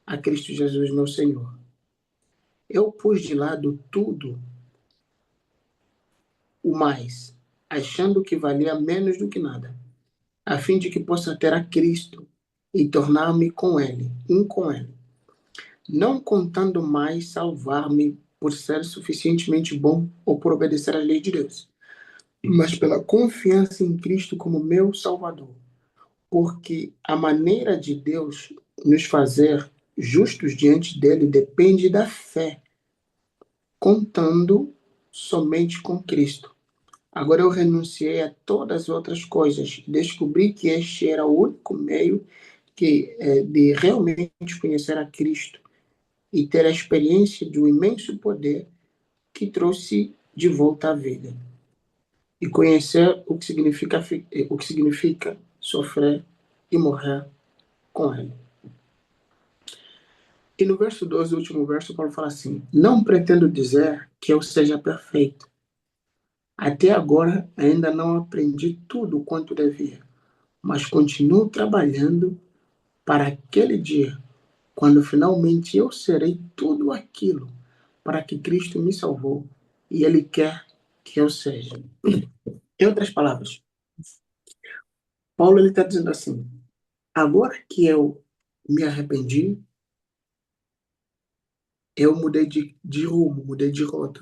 a Cristo Jesus, meu Senhor. Eu pus de lado tudo o mais, achando que valia menos do que nada, a fim de que possa ter a Cristo e tornar-me com Ele, um com Ele, não contando mais salvar-me por ser suficientemente bom ou por obedecer às leis de Deus, mas pela confiança em Cristo como meu Salvador. Porque a maneira de Deus nos fazer justos diante dele depende da fé, contando somente com Cristo. Agora eu renunciei a todas as outras coisas e descobri que este era o único meio de realmente conhecer a Cristo e ter a experiência de um imenso poder que trouxe de volta à vida. E conhecer o que significa sofrer e morrer com ele. E no verso 12, o último verso, Paulo fala assim: Não pretendo dizer que eu seja perfeito. Até agora ainda não aprendi tudo quanto devia, mas continuo trabalhando para aquele dia, quando finalmente eu serei tudo aquilo para que Cristo me salvou e Ele quer que eu seja. Em outras palavras, Paulo está dizendo assim: agora que eu me arrependi, eu mudei de rumo, mudei de rota,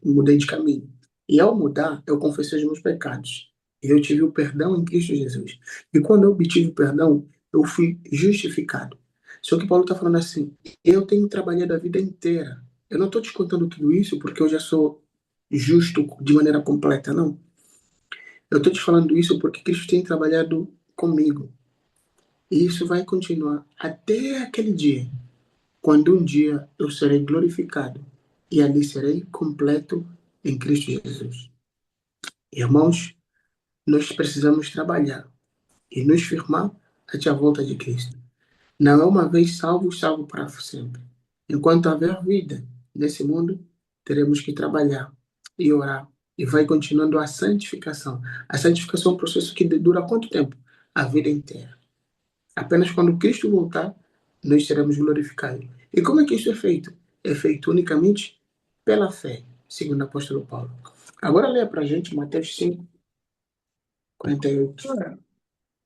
mudei de caminho. E ao mudar, eu confessei os meus pecados. E eu tive o perdão em Cristo Jesus. E quando eu obtive o perdão, eu fui justificado. Só que Paulo está falando assim: eu tenho trabalhado a vida inteira. Eu não estou te contando tudo isso porque eu já sou justo de maneira completa, não. Eu estou te falando isso porque Cristo tem trabalhado comigo. E isso vai continuar até aquele dia, quando um dia eu serei glorificado e ali serei completo em Cristo Jesus. Irmãos, nós precisamos trabalhar e nos firmar até a volta de Cristo. Não é uma vez salvo, salvo para sempre. Enquanto haver vida nesse mundo, teremos que trabalhar e orar. E vai continuando a santificação. A santificação é um processo que dura quanto tempo? A vida inteira. Apenas quando Cristo voltar, nós seremos glorificados. E como é que isso é feito? É feito unicamente pela fé, segundo o apóstolo Paulo. Agora leia para a gente Mateus 5:48.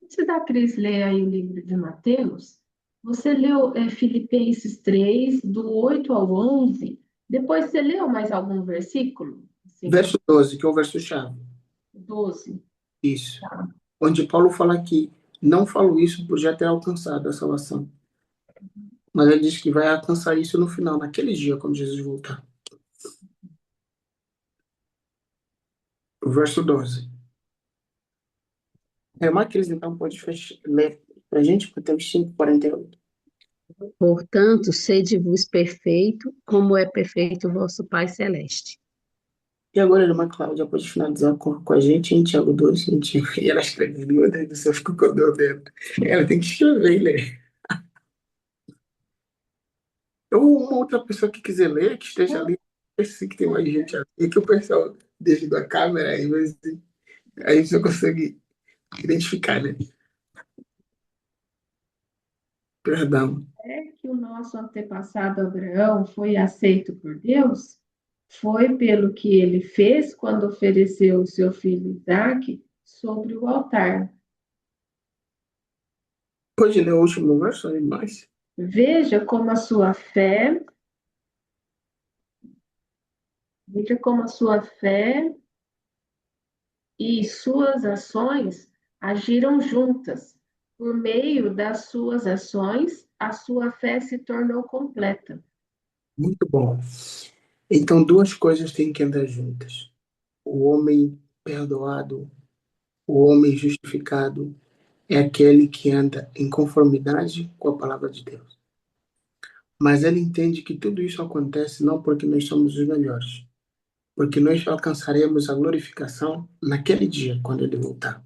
Antes da Cris ler aí o livro de Mateus, você leu Filipenses 3, do 8 ao 11. Depois você leu mais algum versículo? Assim, Verso 12, que é o verso-chave. 12. Isso. Tá. Onde Paulo fala que não falo isso por já ter alcançado a salvação. Mas ele diz que vai alcançar isso no final, naquele dia, quando Jesus voltar. O verso 12. É uma crise, então pode ler para a gente Mateus 5:48. Portanto, sede-vos perfeito, como é perfeito o vosso Pai Celeste. E agora a irmã Cláudia pode finalizar com a gente em Tiago 2:21. E ela escrevendo, meu Deus do céu, ficou com dor dentro. Ela tem que escrever e ler. Ou uma outra pessoa que quiser ler, que esteja ali, assim que tem mais gente ali, e que o pessoal devido à câmera, aí, mas a gente não consegue identificar, né? Perdão. É que o nosso antepassado Abraão foi aceito por Deus? Foi pelo que ele fez quando ofereceu o seu filho Isaque sobre o altar. Pode ler o último verso aí mais? Veja como a sua fé, veja como a sua fé e suas ações agiram juntas. Por meio das suas ações, a sua fé se tornou completa. Muito bom. Então, duas coisas têm que andar juntas. O homem perdoado, o homem justificado, é aquele que anda em conformidade com a palavra de Deus. Mas ele entende que tudo isso acontece não porque nós somos os melhores, porque nós alcançaremos a glorificação naquele dia, quando ele voltar.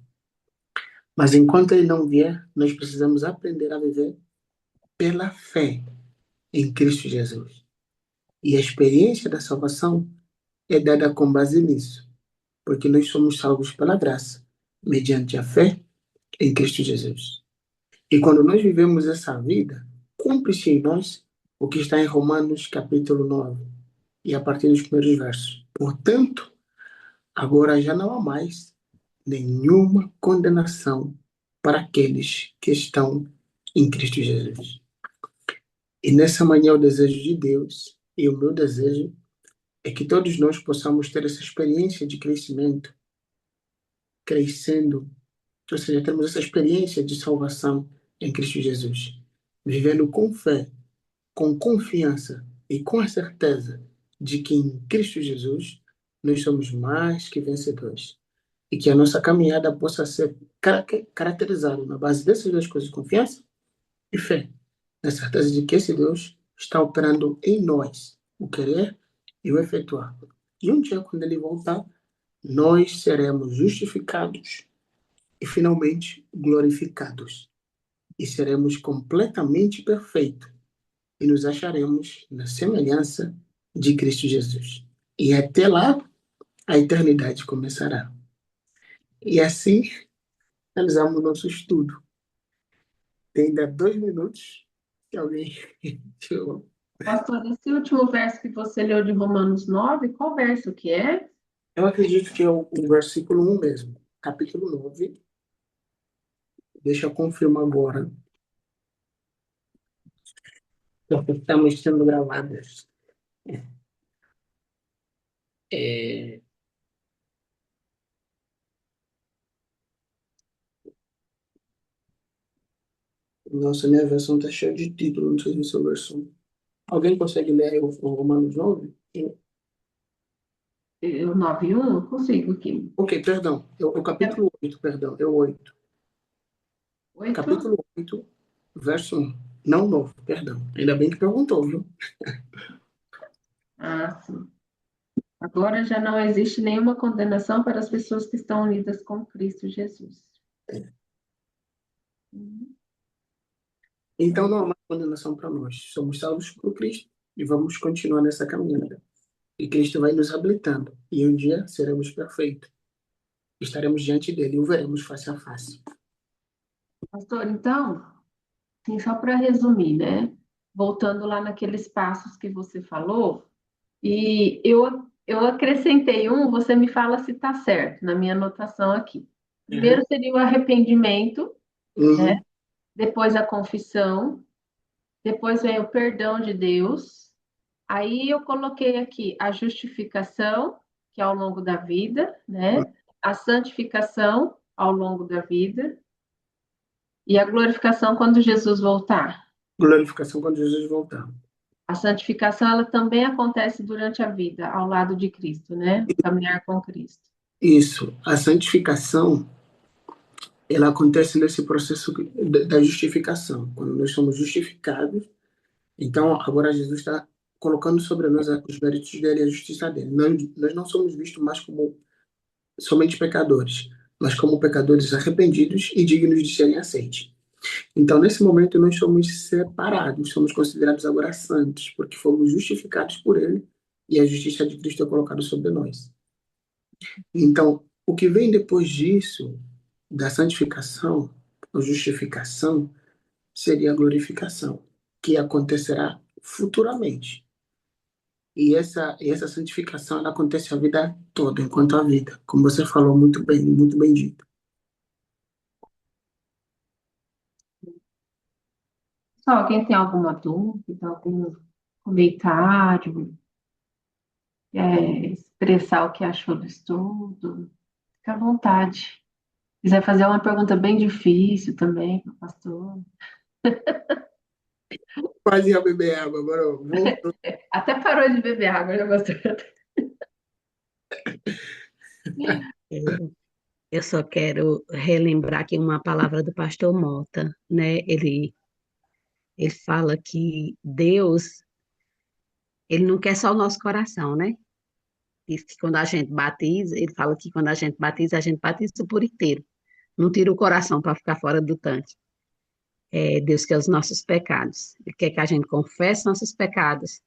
Mas enquanto ele não vier, nós precisamos aprender a viver pela fé em Cristo Jesus. E a experiência da salvação é dada com base nisso, porque nós somos salvos pela graça, mediante a fé em Cristo Jesus. E quando nós vivemos essa vida, cumpre-se em nós o que está em Romanos capítulo 9, e a partir dos primeiros versos. Portanto, agora já não há mais nenhuma condenação para aqueles que estão em Cristo Jesus. E nessa manhã o desejo de Deus e o meu desejo é que todos nós possamos ter essa experiência de crescimento, crescendo, ou seja, temos essa experiência de salvação em Cristo Jesus, vivendo com fé, com confiança e com a certeza de que em Cristo Jesus nós somos mais que vencedores e que a nossa caminhada possa ser caracterizada na base dessas duas coisas, confiança e fé, na certeza de que esse Deus está operando em nós o querer e o efetuar. E um dia, quando ele voltar, nós seremos justificados e finalmente glorificados. E seremos completamente perfeitos e nos acharemos na semelhança de Cristo Jesus. E até lá, a eternidade começará. E assim, finalizamos o nosso estudo. Tem ainda 2 minutos. Se alguém. Pastor, esse último verso que você leu de Romanos 9, qual verso que é? Eu acredito que é o versículo 1 mesmo. Capítulo 9. Deixa eu confirmar agora. Porque estamos sendo gravados. É... Nossa, minha versão está cheia de título, não sei se é a sua versão. Alguém consegue ler aí o Romanos 9? O 9:1? Eu consigo aqui. Ok, perdão. O capítulo 8, perdão. É o 8. 8? Capítulo 8, verso 1. Não 9, perdão. Ainda bem que perguntou, viu? Ah, sim. Agora já não existe nenhuma condenação para as pessoas que estão unidas com Cristo Jesus. Uhum. Então não há mais condenação para nós. Somos salvos por Cristo e vamos continuar nessa caminhada. E Cristo vai nos habilitando. E um dia seremos perfeitos. Estaremos diante dele e o veremos face a face. Pastor, então, assim, só para resumir, né? Voltando lá naqueles passos que você falou, e eu acrescentei um, você me fala se está certo, na minha anotação aqui. Uhum. Primeiro seria o arrependimento, né? Uhum. Depois a confissão, depois vem o perdão de Deus. Aí eu coloquei aqui a justificação, que é ao longo da vida, né? A santificação ao longo da vida e a glorificação quando Jesus voltar. Glorificação quando Jesus voltar. A santificação ela também acontece durante a vida, ao lado de Cristo, né? Caminhar com Cristo. Isso. A santificação, ela acontece nesse processo da justificação. Quando nós somos justificados, então agora Jesus está colocando sobre nós os méritos dele e a justiça dele. Nós não somos vistos mais como somente pecadores, mas como pecadores arrependidos e dignos de serem aceitos. Então, nesse momento, nós somos separados, somos considerados agora santos, porque fomos justificados por ele e a justiça de Cristo é colocada sobre nós. Então, o que vem depois disso, da santificação, a justificação, seria a glorificação, que acontecerá futuramente. E essa santificação ela acontece a vida toda, enquanto a vida, como você falou muito bem dito. Só alguém tem alguma dúvida, algum comentário, expressar o que achou do estudo? Fica à vontade. Quiser fazer uma pergunta bem difícil também, pastor. Quase ia beber água, agora voltou. Até parou de beber água, já gostou. Eu, eu só quero relembrar aqui uma palavra do pastor Mota, né? Ele fala que Deus, ele não quer só o nosso coração, né? Diz que quando a gente batiza, ele fala que quando a gente batiza por inteiro. Não tira o coração para ficar fora do tanque. Deus quer os nossos pecados. Ele quer que a gente confesse nossos pecados,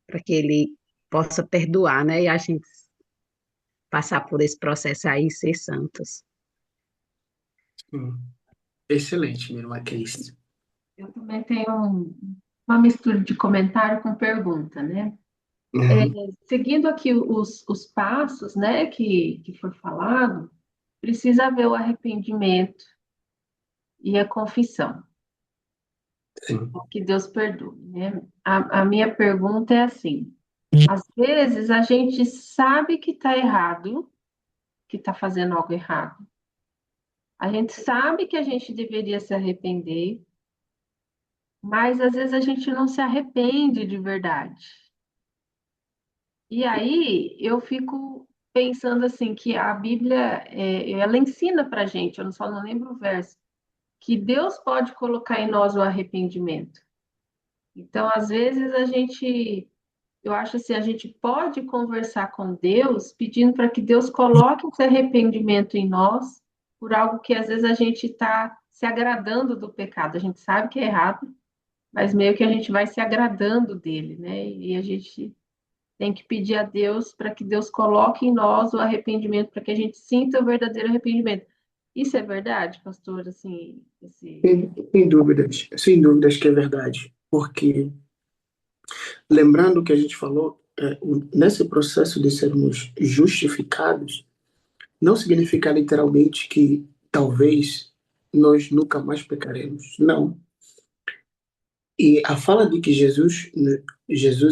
para que Ele possa perdoar, né? E a gente passar por esse processo aí e ser santos. Hum, Excelente, minha irmã Cris. Eu também tenho uma mistura de comentário com pergunta, né? Uhum, Seguindo aqui os passos, né, que foi falado, precisa haver o arrependimento e a confissão, sim. que Deus perdoe, né? A minha pergunta é assim: às vezes a gente sabe que está errado, que está fazendo algo errado. A gente sabe que a gente deveria se arrepender, mas às vezes a gente não se arrepende de verdade. E aí eu fico pensando assim que a Bíblia ela ensina para gente, eu só não lembro o verso, que Deus pode colocar em nós o arrependimento. Então, às vezes eu acho assim, a gente pode conversar com Deus, pedindo para que Deus coloque esse arrependimento em nós por algo que às vezes a gente está se agradando do pecado. A gente sabe que é errado, mas meio que a gente vai se agradando dele, né? E a gente tem que pedir a Deus para que Deus coloque em nós o arrependimento, para que a gente sinta o verdadeiro arrependimento. Isso é verdade, pastor? Assim, Sem dúvidas que é verdade. Porque, lembrando que a gente falou, nesse processo de sermos justificados, não significa literalmente que talvez nós nunca mais pecaremos. Não. E a fala de que Jesus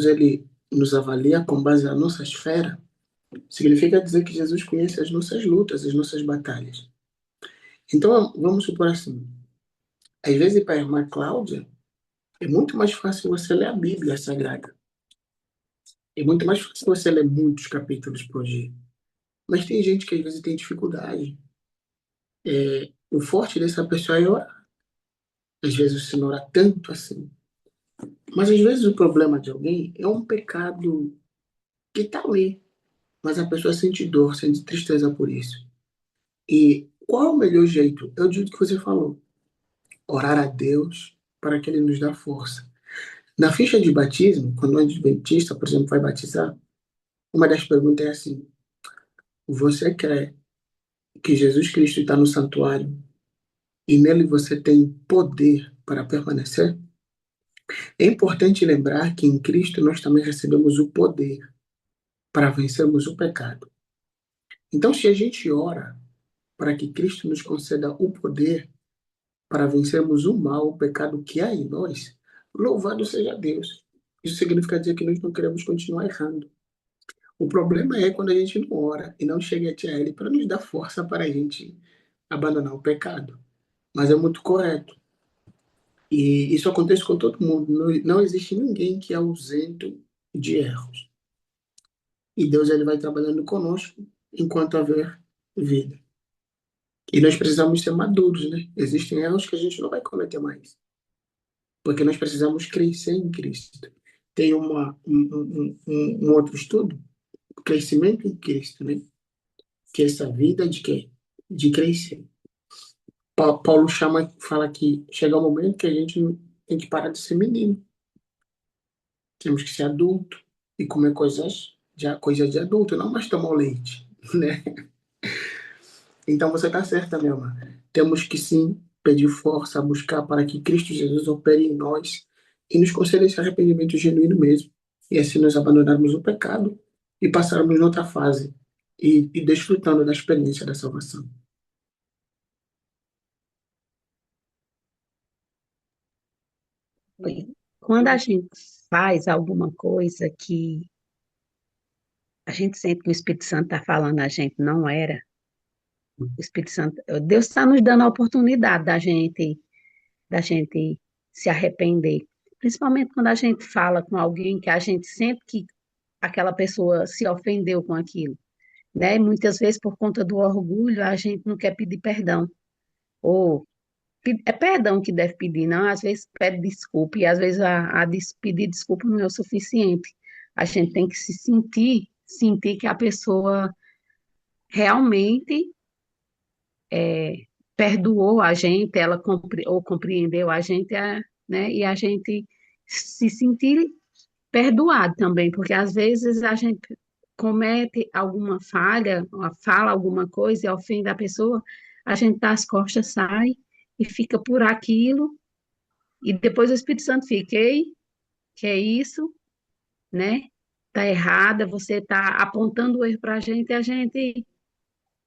ele nos avalia com base na nossa esfera, significa dizer que Jesus conhece as nossas lutas, as nossas batalhas. Então, vamos supor assim, às vezes para a irmã Cláudia, é muito mais fácil você ler a Bíblia Sagrada. É muito mais fácil você ler muitos capítulos por dia. Mas tem gente que às vezes tem dificuldade. O forte dessa pessoa é orar. Às vezes você não ora tanto assim. Mas às vezes o problema de alguém é um pecado que está ali. Mas a pessoa sente dor, sente tristeza por isso. E qual é o melhor jeito? Eu digo o que você falou. Orar a Deus para que Ele nos dê força. Na ficha de batismo, quando o adventista, por exemplo, vai batizar, uma das perguntas é assim: você crê que Jesus Cristo está no santuário e nele você tem poder para permanecer? É importante lembrar que em Cristo nós também recebemos o poder para vencermos o pecado. Então, se a gente ora para que Cristo nos conceda o poder para vencermos o mal, o pecado que há em nós, louvado seja Deus. Isso significa dizer que nós não queremos continuar errando. O problema é quando a gente não ora e não chega até a Ele para nos dar força para a gente abandonar o pecado. Mas é muito correto. E isso acontece com todo mundo. Não existe ninguém que é ausente de erros. E Deus ele vai trabalhando conosco enquanto haver vida. E nós precisamos ser maduros, né? Existem erros que a gente não vai cometer mais. Porque nós precisamos crescer em Cristo. Tem um outro estudo, crescimento em Cristo, né? Que é essa vida de quê? De crescer. Paulo fala que chega um momento que a gente tem que parar de ser menino. Temos que ser adulto e comer coisas de adulto, não mais tomar o leite, né? Então você está certa, minha irmã. Temos que sim pedir força, buscar para que Cristo Jesus opere em nós e nos conceda esse arrependimento genuíno mesmo. E assim nós abandonarmos o pecado e passarmos noutra fase e desfrutando da experiência da salvação. Quando a gente faz alguma coisa que a gente sente que o Espírito Santo está falando, a gente não era, o Espírito Santo, Deus está nos dando a oportunidade da gente se arrepender. Principalmente quando a gente fala com alguém que a gente sente que aquela pessoa se ofendeu com aquilo, né? Muitas vezes, por conta do orgulho, a gente não quer pedir perdão. Ou é perdão que deve pedir, não? Às vezes pede desculpa, e às vezes pedir desculpa não é o suficiente. A gente tem que se sentir que a pessoa realmente perdoou a gente, ela ou compreendeu a gente, né? E a gente se sentir perdoado também, porque às vezes a gente comete alguma falha, ou fala alguma coisa e ofende a pessoa, a gente dá as costas, sai e fica por aquilo, e depois o Espírito Santo fica, ei, que é isso, né? Tá errada, você tá apontando o erro para a gente,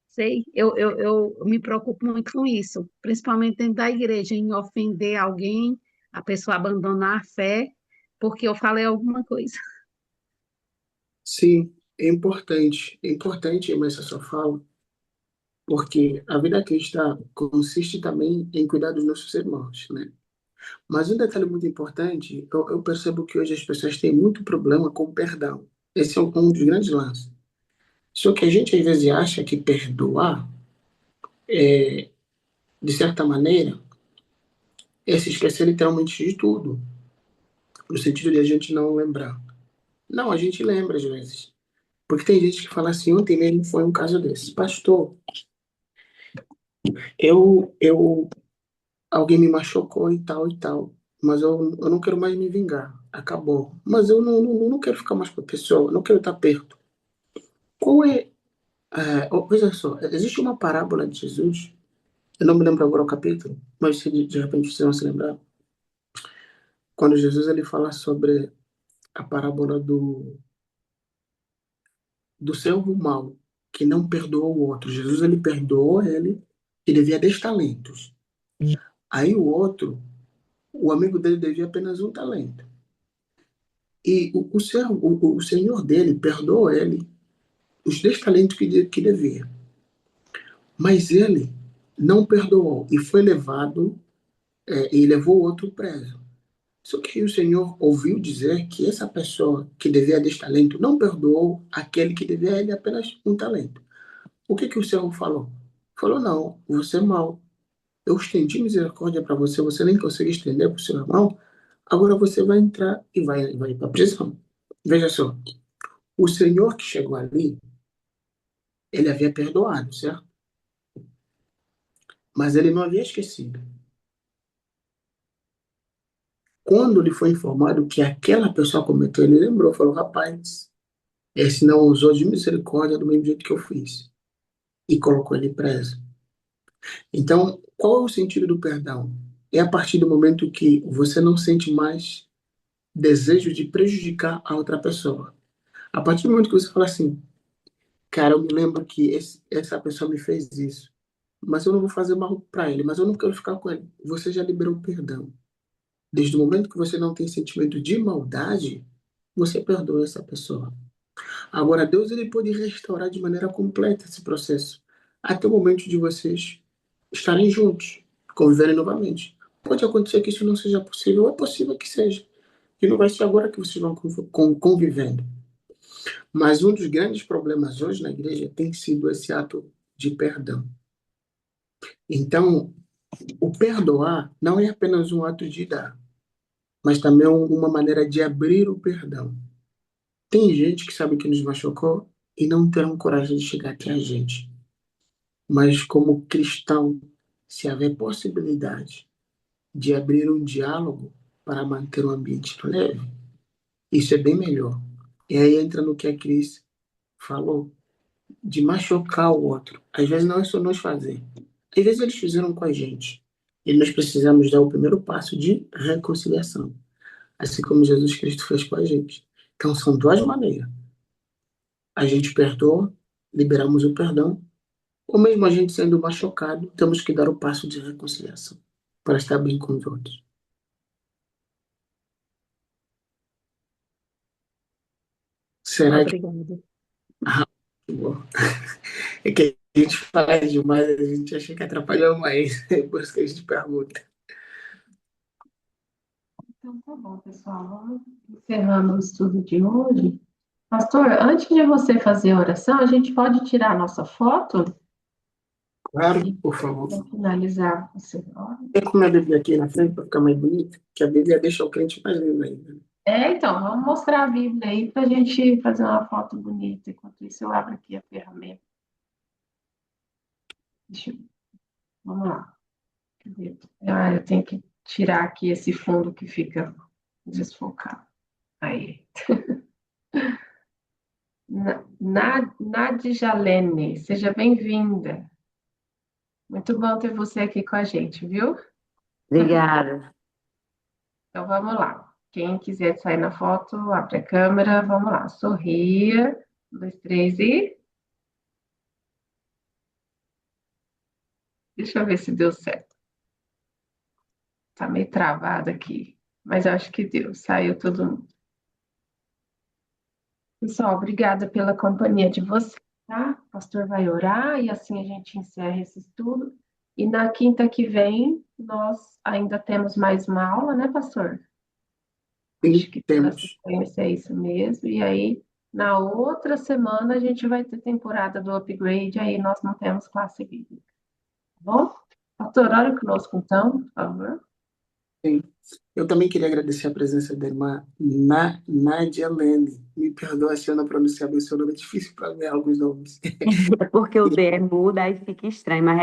sei, eu me preocupo muito com isso, principalmente dentro da igreja, em ofender alguém, a pessoa abandonar a fé, porque eu falei alguma coisa. Sim, é importante essa sua fala, porque a vida cristã consiste também em cuidar dos nossos irmãos, né? Mas um detalhe muito importante, eu percebo que hoje as pessoas têm muito problema com perdão. Esse é um dos grandes lances. Só que a gente às vezes acha que perdoar, de certa maneira, é se esquecer literalmente de tudo, no sentido de a gente não lembrar. Não, a gente lembra às vezes. Porque tem gente que fala assim, ontem mesmo foi um caso desse. Pastor, eu alguém me machucou e tal, mas eu não quero mais me vingar. Acabou. Mas eu não quero ficar mais com a pessoa, eu não quero estar perto. Qual é, veja só, existe uma parábola de Jesus, eu não me lembro agora o capítulo, mas se de repente vocês vão se lembrar, quando Jesus ele fala sobre a parábola do servo mau, que não perdoou o outro. Jesus ele perdoou ele, que devia 10 talentos. Aí o outro, o amigo dele devia apenas um talento. E o senhor dele perdoou ele os 10 talentos que devia. Mas ele não perdoou e foi levado, e levou o outro preso. Só que o Senhor ouviu dizer que essa pessoa que devia 10 talentos não perdoou aquele que devia a ele apenas um talento. O que o Senhor falou? Falou, não, você é mau. Eu estendi misericórdia para você, você nem consegue estender para o seu irmão, agora você vai entrar e vai para a prisão. Veja só, o Senhor que chegou ali, ele havia perdoado, certo? Mas ele não havia esquecido. Quando lhe foi informado que aquela pessoa cometeu, ele lembrou, falou, rapaz, esse não usou de misericórdia do mesmo jeito que eu fiz. E colocou ele preso. Então, qual é o sentido do perdão? É a partir do momento que você não sente mais desejo de prejudicar a outra pessoa. A partir do momento que você fala assim, cara, eu me lembro que essa pessoa me fez isso, mas eu não vou fazer mal para ele, mas eu não quero ficar com ele. Você já liberou o perdão. Desde o momento que você não tem sentimento de maldade, você perdoa essa pessoa. Agora, Deus ele pode restaurar de maneira completa esse processo, até o momento de vocês estarem juntos, conviverem novamente. Pode acontecer que isso não seja possível, é possível que seja. E não vai ser agora que vocês vão convivendo. Mas um dos grandes problemas hoje na igreja tem sido esse ato de perdão. Então, o perdoar não é apenas um ato de dar, mas também uma maneira de abrir o perdão. Tem gente que sabe que nos machucou e não terão coragem de chegar até a gente. Mas como cristão, se haver possibilidade de abrir um diálogo para manter o ambiente leve, isso é bem melhor. E aí entra no que a Cris falou, de machucar o outro. Às vezes não é só nós fazer. Às vezes eles fizeram com a gente. E nós precisamos dar o primeiro passo de reconciliação, assim como Jesus Cristo fez com a gente. Então, são duas maneiras. A gente perdoa, liberamos o perdão, ou mesmo a gente sendo machucado, temos que dar o passo de reconciliação para estar bem com os outros. Será que... Obrigada. Ah, que bom. É que a gente fala demais, a gente acha que atrapalhou mais, é por isso que a gente pergunta. Então, tá bom, pessoal. Vamos encerrando o estudo de hoje. Pastor, antes de você fazer a oração, a gente pode tirar a nossa foto Claro, e por favor. para finalizar o senhor. Tem como a Bíblia aqui na frente para ficar mais bonita? Que a Bíblia deixa o crente mais lindo ainda. Então, vamos mostrar a Bíblia aí para a gente fazer uma foto bonita. Enquanto isso, eu abro aqui a ferramenta. Deixa eu... Vamos lá. Cadê? Eu tenho que tirar aqui esse fundo que fica desfocado. Aí. Nadjalene, seja bem-vinda. Muito bom ter você aqui com a gente, viu? Obrigada. Então vamos lá. Quem quiser sair na foto, abre a câmera, vamos lá. Sorria. Um, dois, três e. Deixa eu ver se deu certo. Tá meio travado aqui, mas acho que deu. Saiu todo mundo. Pessoal, obrigada pela companhia de vocês, tá? O pastor vai orar e assim a gente encerra esse estudo. E na quinta que vem, nós ainda temos mais uma aula, né, pastor? Acho Sim, que pela temos. sequência é isso mesmo. E aí, na outra semana, a gente vai ter temporada do upgrade, aí nós não temos classe bíblica. Tá bom? Pastor, ore conosco então, por favor. Sim. Eu também queria agradecer a presença da irmã Nadia Lene. Me perdoa se eu não pronunciar bem o seu nome, é difícil para mim alguns nomes. É porque o D é mudo, aí fica estranho, mas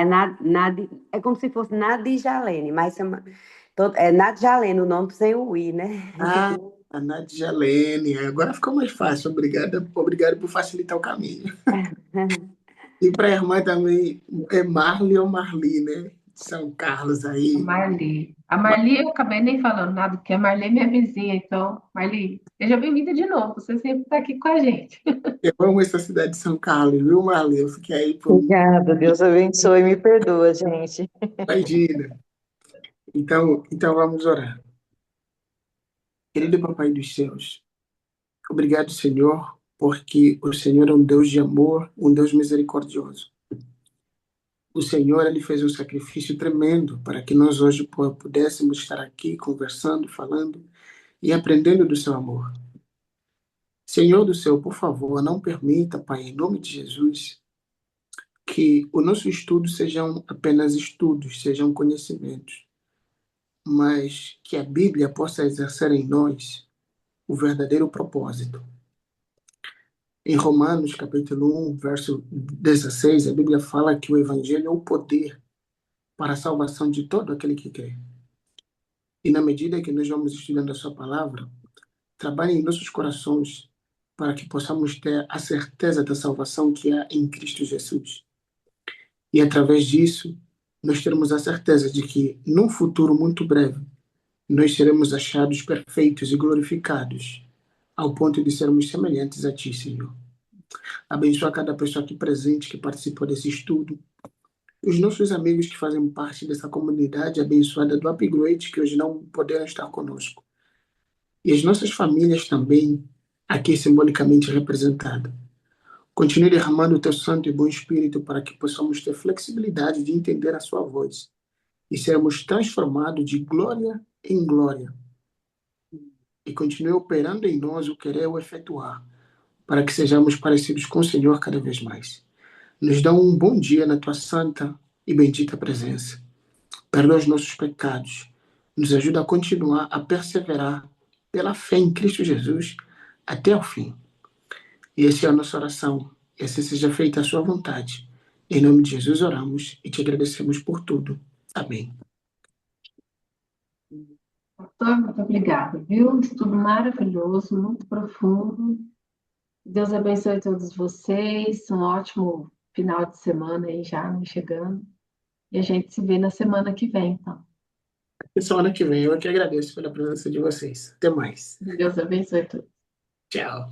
é como se fosse Nadjalene, mas é Nadjalene, o nome sem o I, né? Ah, a Nadia Lene. Agora ficou mais fácil. Obrigado por facilitar o caminho. E para a irmã também, é Marli ou Marli, né? De São Carlos A aí. Marli. A Marli, eu acabei nem falando nada, porque a Marli é minha vizinha, então, Marli, seja bem-vinda de novo, você sempre está aqui com a gente. Eu amo essa cidade de São Carlos, viu, Marli? Eu fiquei aí por um... Obrigada, Deus abençoe e me perdoa, gente. Imagina. Então vamos orar. Querido Papai dos céus, obrigado, Senhor, porque o Senhor é um Deus de amor, um Deus misericordioso. O Senhor, ele fez um sacrifício tremendo para que nós hoje pudéssemos estar aqui conversando, falando e aprendendo do seu amor. Senhor do céu, por favor, não permita, Pai, em nome de Jesus, que o nosso estudo sejam apenas estudos, sejam conhecimentos, mas que a Bíblia possa exercer em nós o verdadeiro propósito. Em Romanos, capítulo 1, verso 16, a Bíblia fala que o Evangelho é o poder para a salvação de todo aquele que crê. E na medida que nós vamos estudando a sua palavra, trabalhe em nossos corações para que possamos ter a certeza da salvação que há em Cristo Jesus. E através disso, nós teremos a certeza de que, num futuro muito breve, nós seremos achados perfeitos e glorificados, ao ponto de sermos semelhantes a Ti, Senhor. Abençoa cada pessoa aqui presente que participou desse estudo. Os nossos amigos que fazem parte dessa comunidade abençoada do Upgrade, que hoje não poderão estar conosco. E as nossas famílias também, aqui simbolicamente representadas. Continue derramando o teu santo e bom espírito para que possamos ter flexibilidade de entender a sua voz e sermos transformados de glória em glória. E continue operando em nós o querer ou efetuar, para que sejamos parecidos com o Senhor cada vez mais. Nos dá um bom dia na tua santa e bendita presença. Perdoa os nossos pecados. Nos ajuda a continuar a perseverar pela fé em Cristo Jesus até o fim. E essa é a nossa oração. E assim seja feita a sua vontade. Em nome de Jesus oramos e te agradecemos por tudo. Amém. Pastor, muito obrigada, viu? Estudo maravilhoso, muito profundo. Deus abençoe todos vocês. Um ótimo final de semana aí já, né, chegando. E a gente se vê na semana que vem, então. E semana que vem. Eu que agradeço pela presença de vocês. Até mais. Deus abençoe a todos. Tchau.